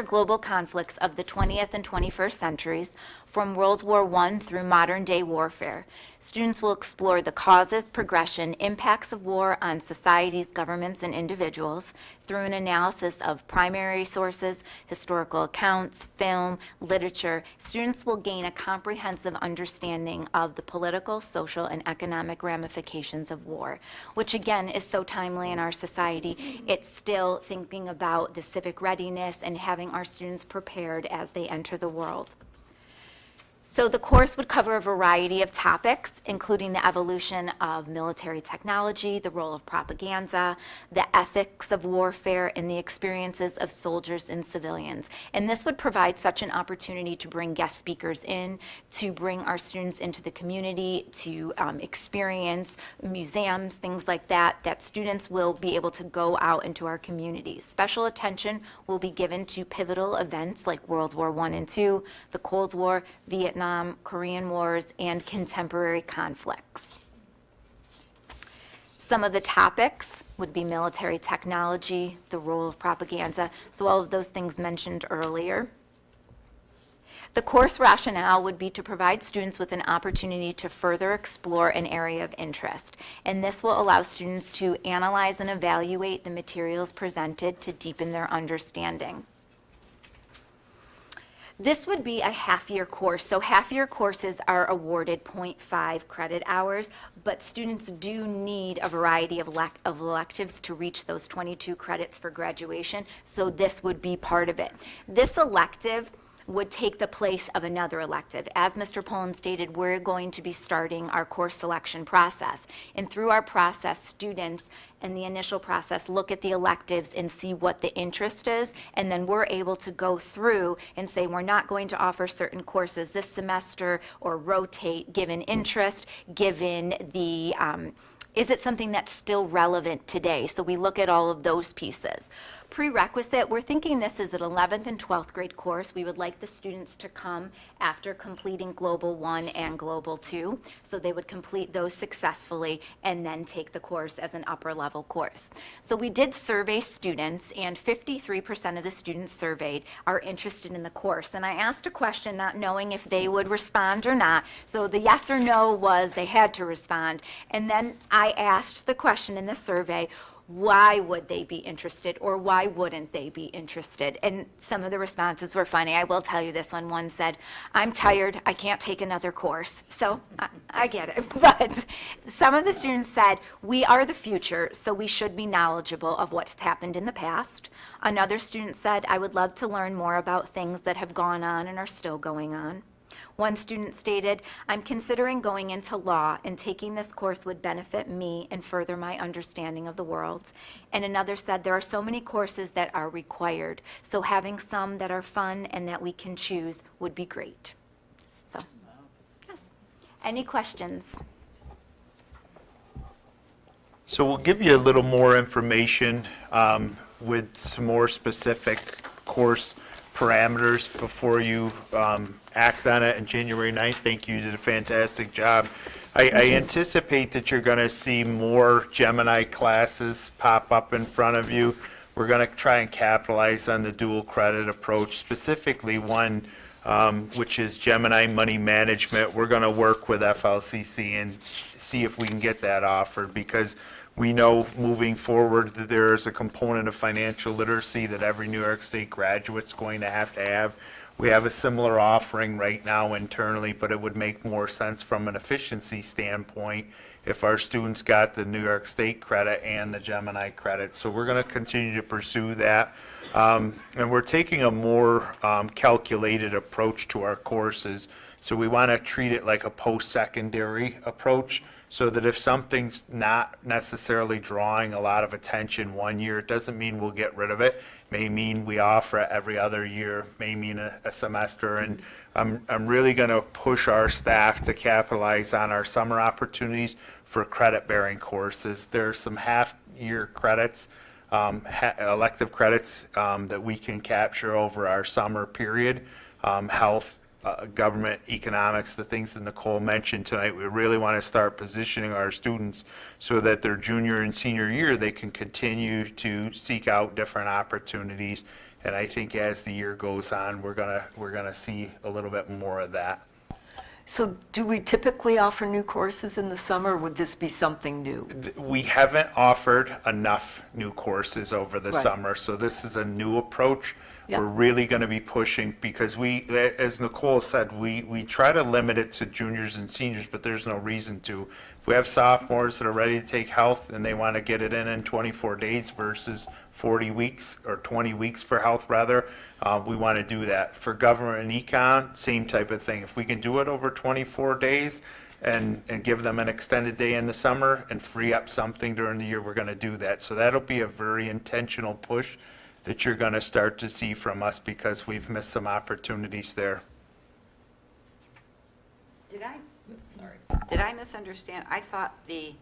global conflicts of the 20th and 21st centuries, from World War I through modern-day warfare. Students will explore the causes, progression, impacts of war on societies, governments, and individuals through an analysis of primary sources, historical accounts, film, literature. Students will gain a comprehensive understanding of the political, social, and economic ramifications of war, which again is so timely in our society. It's still thinking about the civic readiness and having our students prepared as they enter the world. So the course would cover a variety of topics, including the evolution of military technology, the role of propaganda, the ethics of warfare, and the experiences of soldiers and civilians. And this would provide such an opportunity to bring guest speakers in, to bring our students into the community, to experience museums, things like that, that students will be able to go out into our communities. Special attention will be given to pivotal events like World War I and II, the Cold War, Vietnam, Korean Wars, and contemporary conflicts. Some of the topics would be military technology, the role of propaganda, so all of those things mentioned earlier. The course rationale would be to provide students with an opportunity to further explore an area of interest, and this will allow students to analyze and evaluate the materials presented to deepen their understanding. This would be a half-year course. So half-year courses are awarded 0.5 credit hours, but students do need a variety of electives to reach those 22 credits for graduation, so this would be part of it. This elective would take the place of another elective. As Mr. Pullen stated, we're going to be starting our course selection process. And through our process, students in the initial process look at the electives and see what the interest is, and then we're able to go through and say we're not going to offer certain courses this semester or rotate given interest, given the is it something that's still relevant today? So we look at all of those pieces. Prerequisite, we're thinking this is an 11th and 12th grade course. We would like the students to come after completing Global 1 and Global 2. So they would complete those successfully and then take the course as an upper level course. So we did survey students, and 53% of the students surveyed are interested in the course. And I asked a question not knowing if they would respond or not. So the yes or no was they had to respond. And then I asked the question in the survey, why would they be interested or why wouldn't they be interested? And some of the responses were funny. I will tell you this one. One said, I'm tired, I can't take another course. So I get it. But some of the students said, we are the future, so we should be knowledgeable of what's happened in the past. Another student said, I would love to learn more about things that have gone on and are still going on. One student stated, I'm considering going into law, and taking this course would benefit me and further my understanding of the world. And another said, there are so many courses that are required, so having some that are fun and that we can choose would be great. So, yes. Any questions? So we'll give you a little more information with some more specific course parameters before you act on it on January 9th. Thank you, you did a fantastic job. I anticipate that you're going to see more Gemini classes pop up in front of you. We're going to try and capitalize on the dual credit approach, specifically one which is Gemini Money Management. We're going to work with FLCC and see if we can get that offered, because we know moving forward that there is a component of financial literacy that every New York State graduate's going to have. We have a similar offering right now internally, but it would make more sense from an efficiency standpoint if our students got the New York State credit and the Gemini credit. So we're going to continue to pursue that. And we're taking a more calculated approach to our courses. So we want to treat it like a post-secondary approach, so that if something's not necessarily drawing a lot of attention one year, it doesn't mean we'll get rid of it. May mean we offer it every other year, may mean a semester. And I'm really going to push our staff to capitalize on our summer opportunities for credit-bearing courses. There are some half-year credits, elective credits that we can capture over our summer period. Health, government, economics, the things that Nicole mentioned tonight. We really want to start positioning our students so that their junior and senior year, they can continue to seek out different opportunities. And I think as the year goes on, we're gonna see a little bit more of that. So do we typically offer new courses in the summer, or would this be something new? We haven't offered enough new courses over the summer, so this is a new approach. Yeah. We're really going to be pushing, because we, as Nicole said, we try to limit it to juniors and seniors, but there's no reason to. If we have sophomores that are ready to take health and they want to get it in 24 days versus 40 weeks or 20 weeks for health rather, we want to do that. For government and econ, same type of thing. If we can do it over 24 days and give them an extended day in the summer and free up something during the year, we're going to do that. So that'll be a very intentional push that you're going to start to see from us, because we've missed some opportunities there. Did I misunderstand? I thought the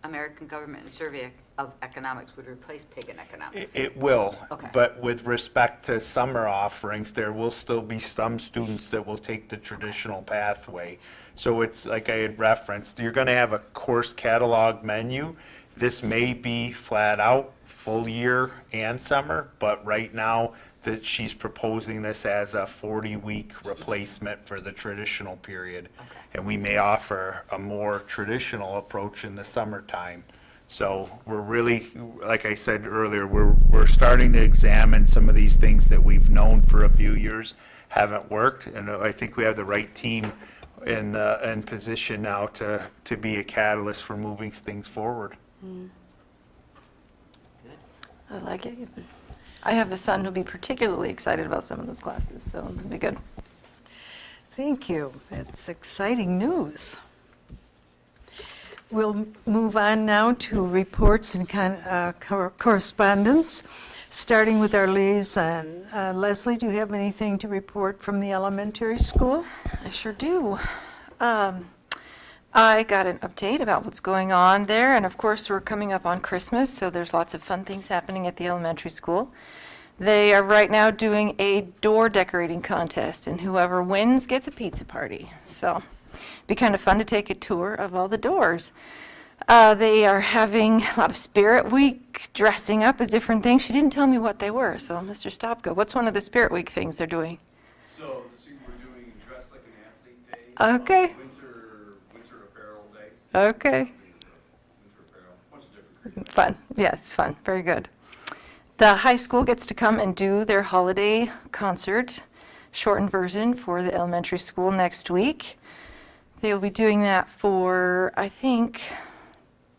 American Government and Survey of Economics would replace PIG in economics. It will, Okay. but with respect to summer offerings, there will still be some students that will take the traditional pathway. So it's like I had referenced, you're going to have a course catalog menu. This may be flat out full year and summer, but right now that she's proposing this as a 40-week replacement for the traditional period. Okay. And we may offer a more traditional approach in the summertime. So we're really, like I said earlier, we're starting to examine some of these things that we've known for a few years haven't worked, and I think we have the right team in position now to be a catalyst for moving things forward. I like it. I have a son who'll be particularly excited about some of those classes, so it'll be good. Thank you. That's exciting news. We'll move on now to reports and correspondence, starting with our liaison. Leslie, do you have anything to report from the elementary school? I sure do. I got an update about what's going on there, and of course we're coming up on Christmas, so there's lots of fun things happening at the elementary school. They are right now doing a door decorating contest, and whoever wins gets a pizza party. So it'd be kind of fun to take a tour of all the doors. They are having a lot of Spirit Week, dressing up as different things. She didn't tell me what they were, so Mr. Stopko, what's one of the Spirit Week things they're doing? So this week we're doing Dress Like an Athlete Day. Okay. Winter apparel day. Okay. Winter apparel, bunch of different. Fun. Yes, fun. Very good. The high school gets to come and do their holiday concert, shortened version for the elementary school next week. They will be doing that for, I think,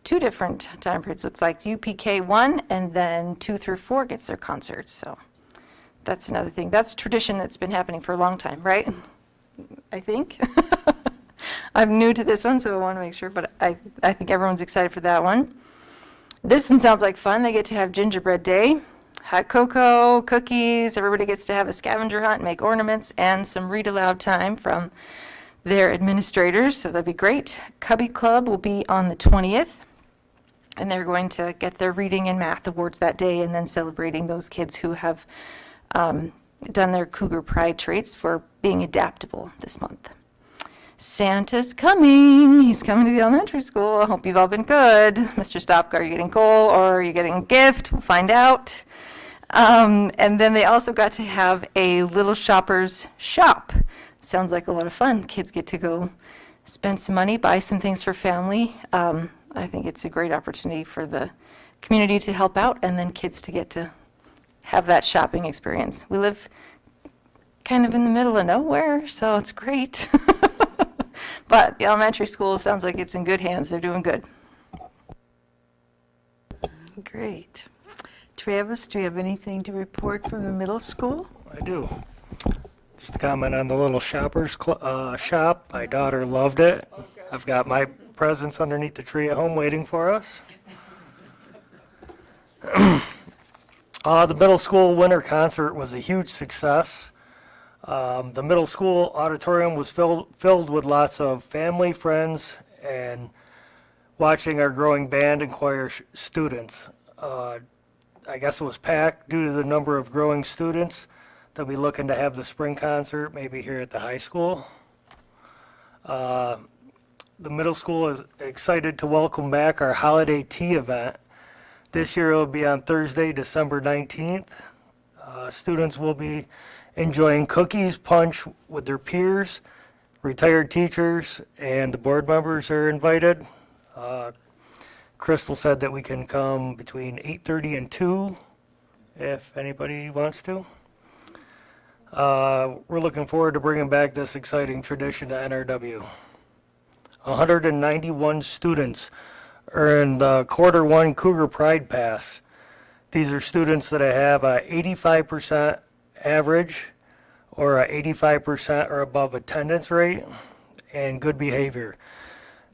2 different time periods. Looks like UPK 1 and then 2 through 4 gets their concerts. So that's another thing. That's a tradition that's been happening for a long time, right? I think. I'm new to this one, so I want to make sure, but I think everyone's excited for that one. This one sounds like fun. They get to have gingerbread day, hot cocoa, cookies. Everybody gets to have a scavenger hunt, make ornaments, and some read aloud time from their administrators, so that'd be great. Cubby Club will be on the 20th, and they're going to get their reading and math awards that day, and then celebrating those kids who have done their Cougar Pride traits for being adaptable this month. Santa's coming. He's coming to the elementary school. I hope you've all been good. Mr. Stopka, are you getting coal or are you getting a gift? We'll find out. And then they also got to have a Little Shoppers Shop. Sounds like a lot of fun. Kids get to go spend some money, buy some things for family. I think it's a great opportunity for the community to help out and then kids to get to have that shopping experience. We live kind of in the middle of nowhere, so it's great. But the elementary school sounds like it's in good hands. They're doing good. Great. Travis, do you have anything to report from the middle school? I do. Just a comment on the Little Shoppers shop. My daughter loved it. I've got my presents underneath the tree at home waiting for us. The middle school winter concert was a huge success. The middle school auditorium was filled with lots of family, friends, and watching our growing band and choir students. I guess it was packed due to the number of growing students. They'll be looking to have the spring concert maybe here at the high school. The middle school is excited to welcome back our holiday tea event. This year it will be on Thursday, December 19th. Students will be enjoying cookies, punch with their peers. Retired teachers and the board members are invited. Crystal said that we can come between 8:30 and 2 if anybody wants to. We're looking forward to bringing back this exciting tradition to NRW. 191 students earned the Quarter 1 Cougar Pride Pass. These are students that have a 85% average or a 85% or above attendance rate and good behavior.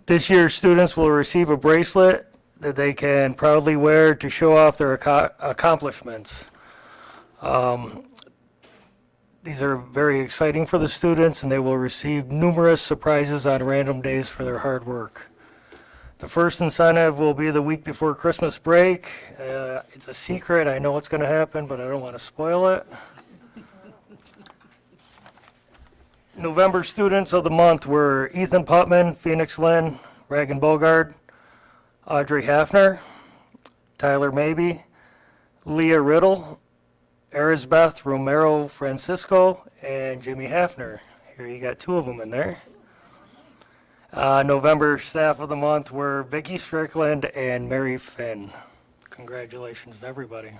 This year, students will receive a bracelet that they can proudly wear to show off their accomplishments. These are very exciting for the students, and they will receive numerous surprises on random days for their hard work. The first incentive will be the week before Christmas break. It's a secret. I know what's going to happen, but I don't want to spoil it. November students of the month were Ethan Putman, Phoenix Lynn, Reagan Bogard, Audrey Hafner, Tyler Mabey, Leah Riddle, Arisbeth Romero Francisco, and Jimmy Hafner. Here you got two of them in there. November staff of the month were Vicki Strickland and Mary Finn. Congratulations to everybody.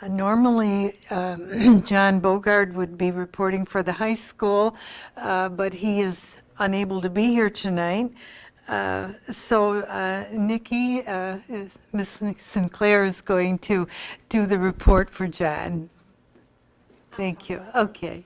Normally, John Bogard would be reporting for the high school, but he is unable to be here tonight. So Nikki, Ms. Sinclair is going to do the report for John. Thank you. Okay.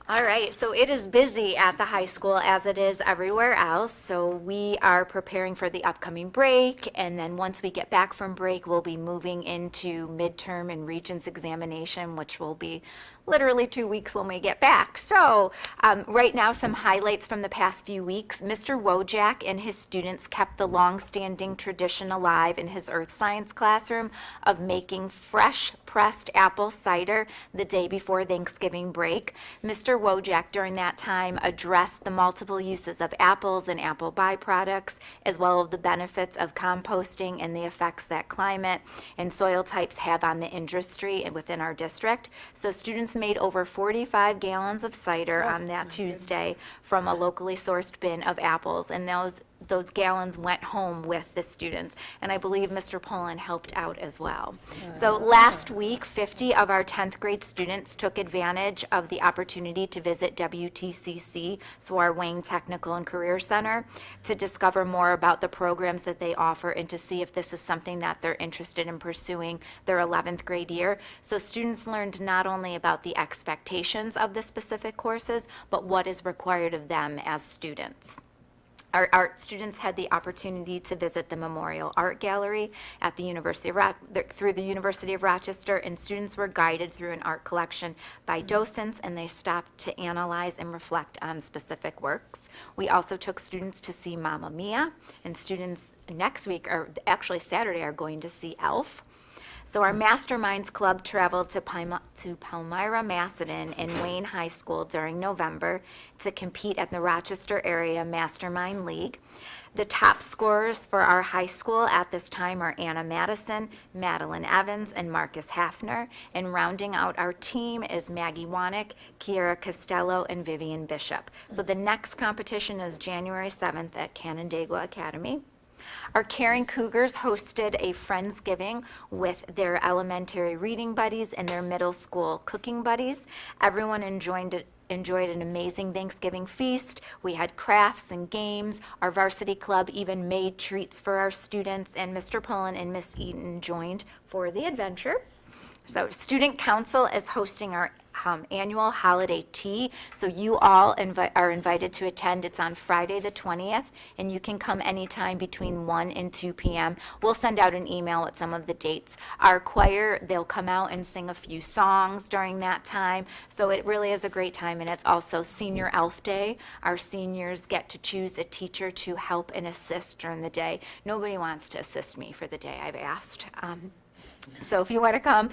All right, so it is busy at the high school as it is everywhere else. So we are preparing for the upcoming break, and then once we get back from break, we'll be moving into midterm and Regents examination, which will be literally 2 weeks when we get back. So right now, some highlights from the past few weeks. Mr. Wojak and his students kept the long-standing tradition alive in his earth science classroom of making fresh pressed apple cider the day before Thanksgiving break. Mr. Wojak during that time addressed the multiple uses of apples and apple byproducts, as well as the benefits of composting and the effects that climate and soil types have on the industry and within our district. So students made over 45 gallons of cider on that Tuesday from a locally sourced bin of apples, and those gallons went home with the students, and I believe Mr. Pullen helped out as well. So last week, 50 of our 10th grade students took advantage of the opportunity to visit WTCC, so our Wayne Technical and Career Center, to discover more about the programs that they offer and to see if this is something that they're interested in pursuing their 11th grade year. So students learned not only about the expectations of the specific courses, but what is required of them as students. Our art students had the opportunity to visit the Memorial Art Gallery at the University of through the University of Rochester, and students were guided through an art collection by docents, and they stopped to analyze and reflect on specific works. We also took students to see Mamma Mia, and students next week, or actually Saturday, are going to see Elf. So our Masterminds Club traveled to Palmyra Macedon and Wayne High School during November to compete at the Rochester Area Mastermind League. The top scorers for our high school at this time are Anna Madison, Madeline Evans, and Marcus Hafner. And rounding out our team is Maggie Wanick, Kiera Costello, and Vivian Bishop. So the next competition is January 7th at Canandaigua Academy. Our Caring Cougars hosted a Friendsgiving with their elementary reading buddies and their middle school cooking buddies. Everyone enjoyed an amazing Thanksgiving feast. We had crafts and games. Our varsity club even made treats for our students, and Mr. Pullen and Miss Eaton joined for the adventure. So Student Council is hosting our annual holiday tea. So you all are invited to attend. It's on Friday the 20th, and you can come anytime between 1 and 2 p.m. We'll send out an email with some of the dates. Our choir, they'll come out and sing a few songs during that time. So it really is a great time, and it's also Senior Elf Day. Our seniors get to choose a teacher to help and assist during the day. Nobody wants to assist me for the day, I've asked. So if you want to come,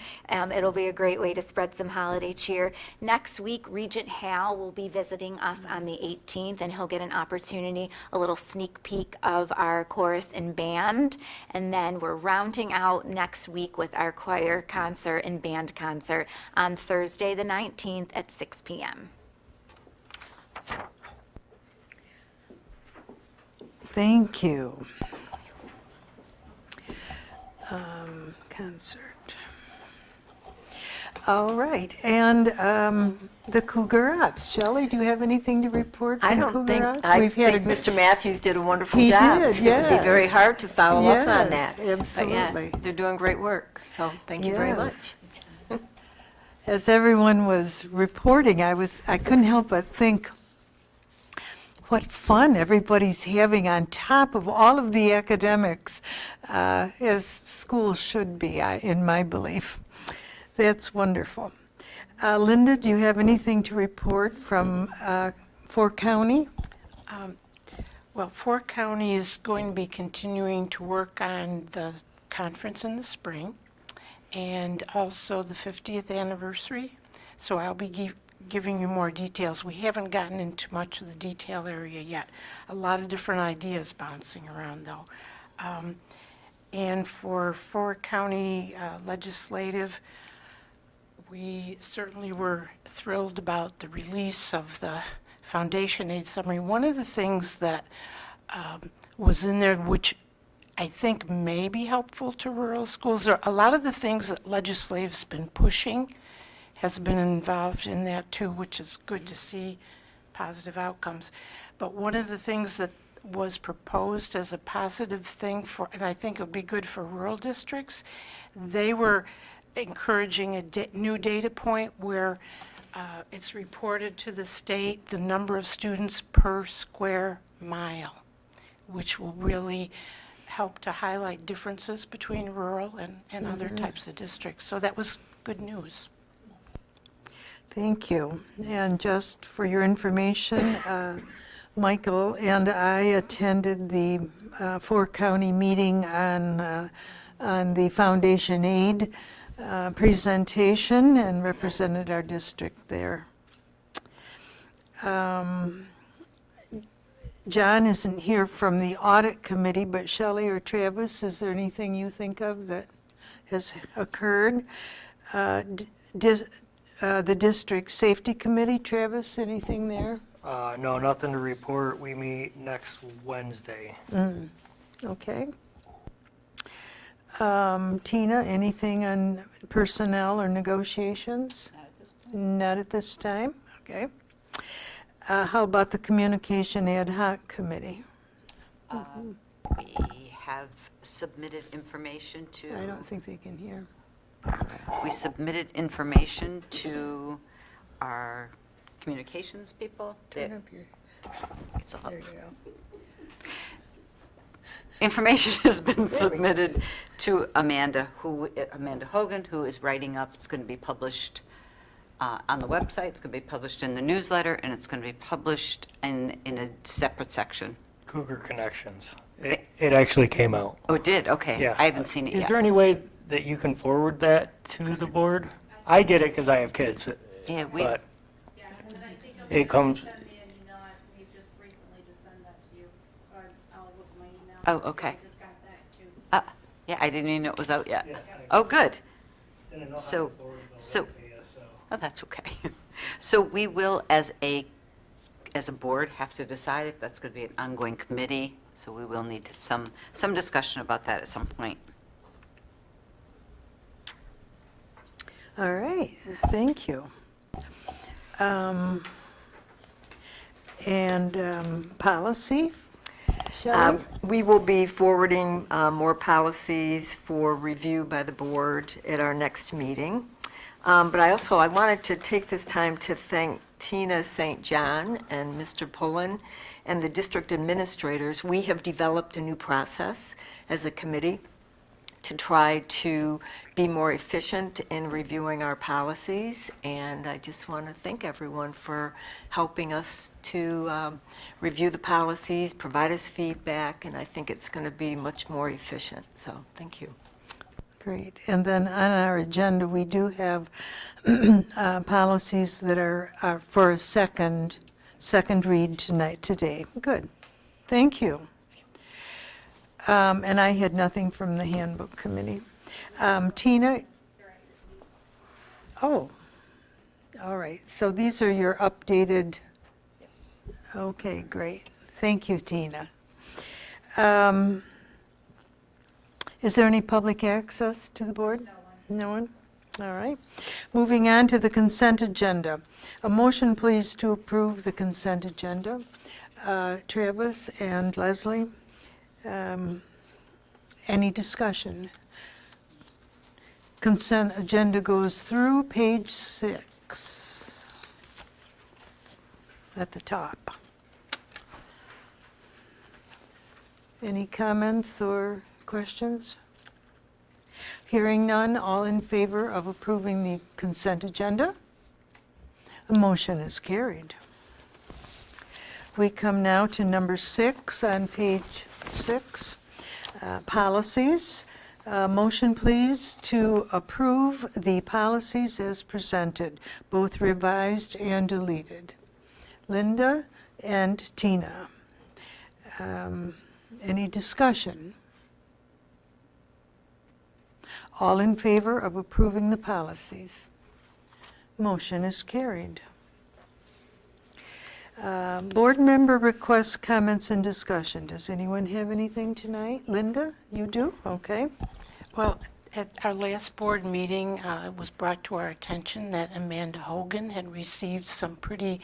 it'll be a great way to spread some holiday cheer. Next week, Regent Hal will be visiting us on the 18th, and he'll get an opportunity, a little sneak peek of our chorus and band. And then we're rounding out next week with our choir concert and band concert on Thursday the 19th at 6 p.m. Thank you. Concert. All right, and the Cougar Ops. Shelley, do you have anything to report from I don't Cougar think, Ops? I We've had think Mr. Matthews did a wonderful He job. did, It would yes. be very hard to follow up on Yes, that. But yeah, absolutely. they're doing great work, so thank you very Yes. much. As everyone was reporting, I couldn't help but think what fun everybody's having on top of all of the academics, as schools should be, in my belief. That's wonderful. Linda, do you have anything to report from Fork County? Well, Fork County is going to be continuing to work on the conference in the spring and also the 50th anniversary. So I'll be giving you more details. We haven't gotten into much of the detail area yet. A lot of different ideas bouncing around, though. And for Fork County Legislative, we certainly were thrilled about the release of the foundation aid summary. One of the things that was in there, which I think may be helpful to rural schools, are a lot of the things that legislative's been pushing has been involved in that too, which is good to see positive outcomes. But one of the things that was proposed as a positive thing for, and I think it would be good for rural districts, they were encouraging a new data point where it's reported to the state the number of students per square mile, which will really help to highlight differences between rural and other types of districts. So that was good news. Thank you. And just for your information, Michael and I attended the Fork County meeting on the foundation aid presentation and represented our district there. John isn't here from the audit committee, but Shelley or Travis, is there anything you think of that has occurred? The district safety committee, Travis, anything there? No, nothing to report. We meet next Wednesday. Okay. Tina, anything on personnel or negotiations? Not at this point. Not at this time, okay. How about the communication ad hoc committee? We have submitted information to. I don't think they can hear. We submitted information to our communications people. Turn up your, It's up. there you go. Information has been submitted to Amanda Hogan, who is writing up. It's going to be published on the website. It's going to be published in the newsletter, and it's going to be published in a separate section Cougar Connections. It actually came out. Oh, it did? Okay. Yeah. I haven't seen it Is yet. there any way that you can forward that to the board? I get it because I have kids, Yeah, we, but it comes, Send me an email asking me just recently to send that to you, so I'll look at my email. oh, okay. I just got that too. Yeah, I didn't even know it was out yet. Yeah. Oh, good. didn't know how to So- forward the so- link to you, so. Oh, that's okay. So we will, as a board, have to decide if that's going to be an ongoing committee. So we will need some discussion about that at some point. All right, thank you. And policy, Shelley? We will be forwarding more policies for review by the board at our next meeting. But I wanted to take this time to thank Tina St. John and Mr. Pullen and the district administrators. We have developed a new process as a committee to try to be more efficient in reviewing our policies. And I just want to thank everyone for helping us to review the policies, provide us feedback, and I think it's going to be much more efficient. So thank you. Great. And then on our agenda, we do have policies that are for a second read today. Good. Thank you. And I had nothing from the handbook committee. Tina? Oh, all right. So these are your updated, okay, great. Thank you, Tina. Is there any public access to the board? No one. All right. Moving on to the consent agenda. A motion, please, to approve the consent agenda. Travis and Leslie, any discussion? Consent agenda goes through page 6 at the top. Any comments or questions? Hearing none, all in favor of approving the consent agenda? A motion is carried. We come now to number 6 on page 6, policies. Motion, please, to approve the policies as presented, both revised and deleted. Linda and Tina. Any discussion? All in favor of approving the policies? Motion is carried. Board member requests, comments, and discussion. Does anyone have anything tonight? Linda, you do? Okay. Well, at our last board meeting, it was brought to our attention that Amanda Hogan had received some pretty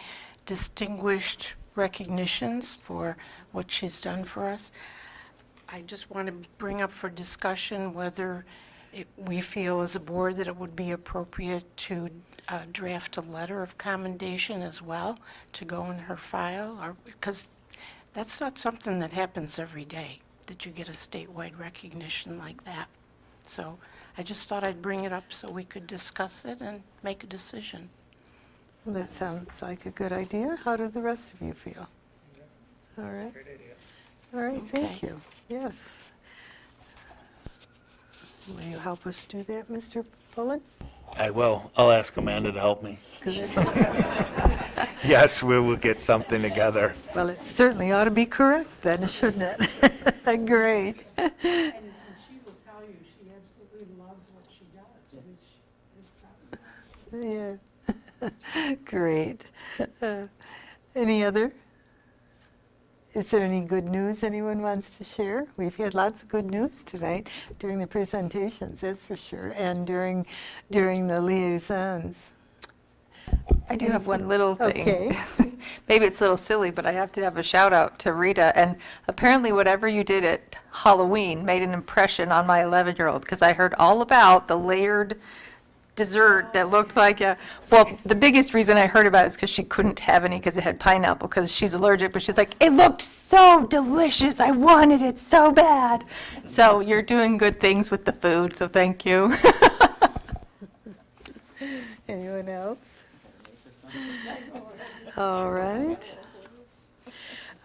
distinguished recognitions for what she's done for us. I just want to bring up for discussion whether we feel as a board that it would be appropriate to draft a letter of commendation as well to go in her file, or because that's not something that happens every day, that you get a statewide recognition like that. So I just thought I'd bring it up so we could discuss it and make a decision. Well, that sounds like a good idea. How do the rest of you feel? All right. All right, thank Okay. you. Yes. Will you help us do that, Mr. Pullen? I will. I'll ask Amanda to help me. Good. Yes, we will get something together. Well, it certainly ought to be correct then, shouldn't it? Great. And she will tell you she absolutely loves what she does, which is probably. Yeah. Great. Any other? Is there any good news anyone wants to share? We've had lots of good news tonight during the presentations, that's for sure, and during the liaisons. I do have one little thing. Okay. Maybe it's a little silly, but I have to have a shout out to Rita. And apparently whatever you did at Halloween made an impression on my 11-year-old, because I heard all about the layered dessert that looked like well, the biggest reason I heard about it is because she couldn't have any because it had pineapple because she's allergic, but she's like, it looked so delicious. I wanted it so bad. So you're doing good things with the food, so thank you. Anyone else? All right.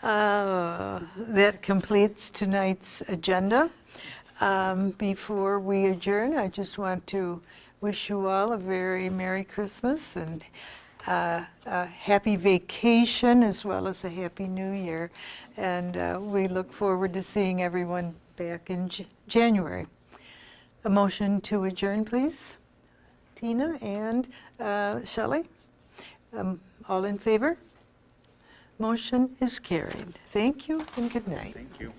That completes tonight's agenda. Before we adjourn, I just want to wish you all a very Merry Christmas and a happy vacation as well as a Happy New Year. And we look forward to seeing everyone back in January. A motion to adjourn, please. Tina and Shelley. All in favor? Motion is carried. Thank you and good night. Thank you.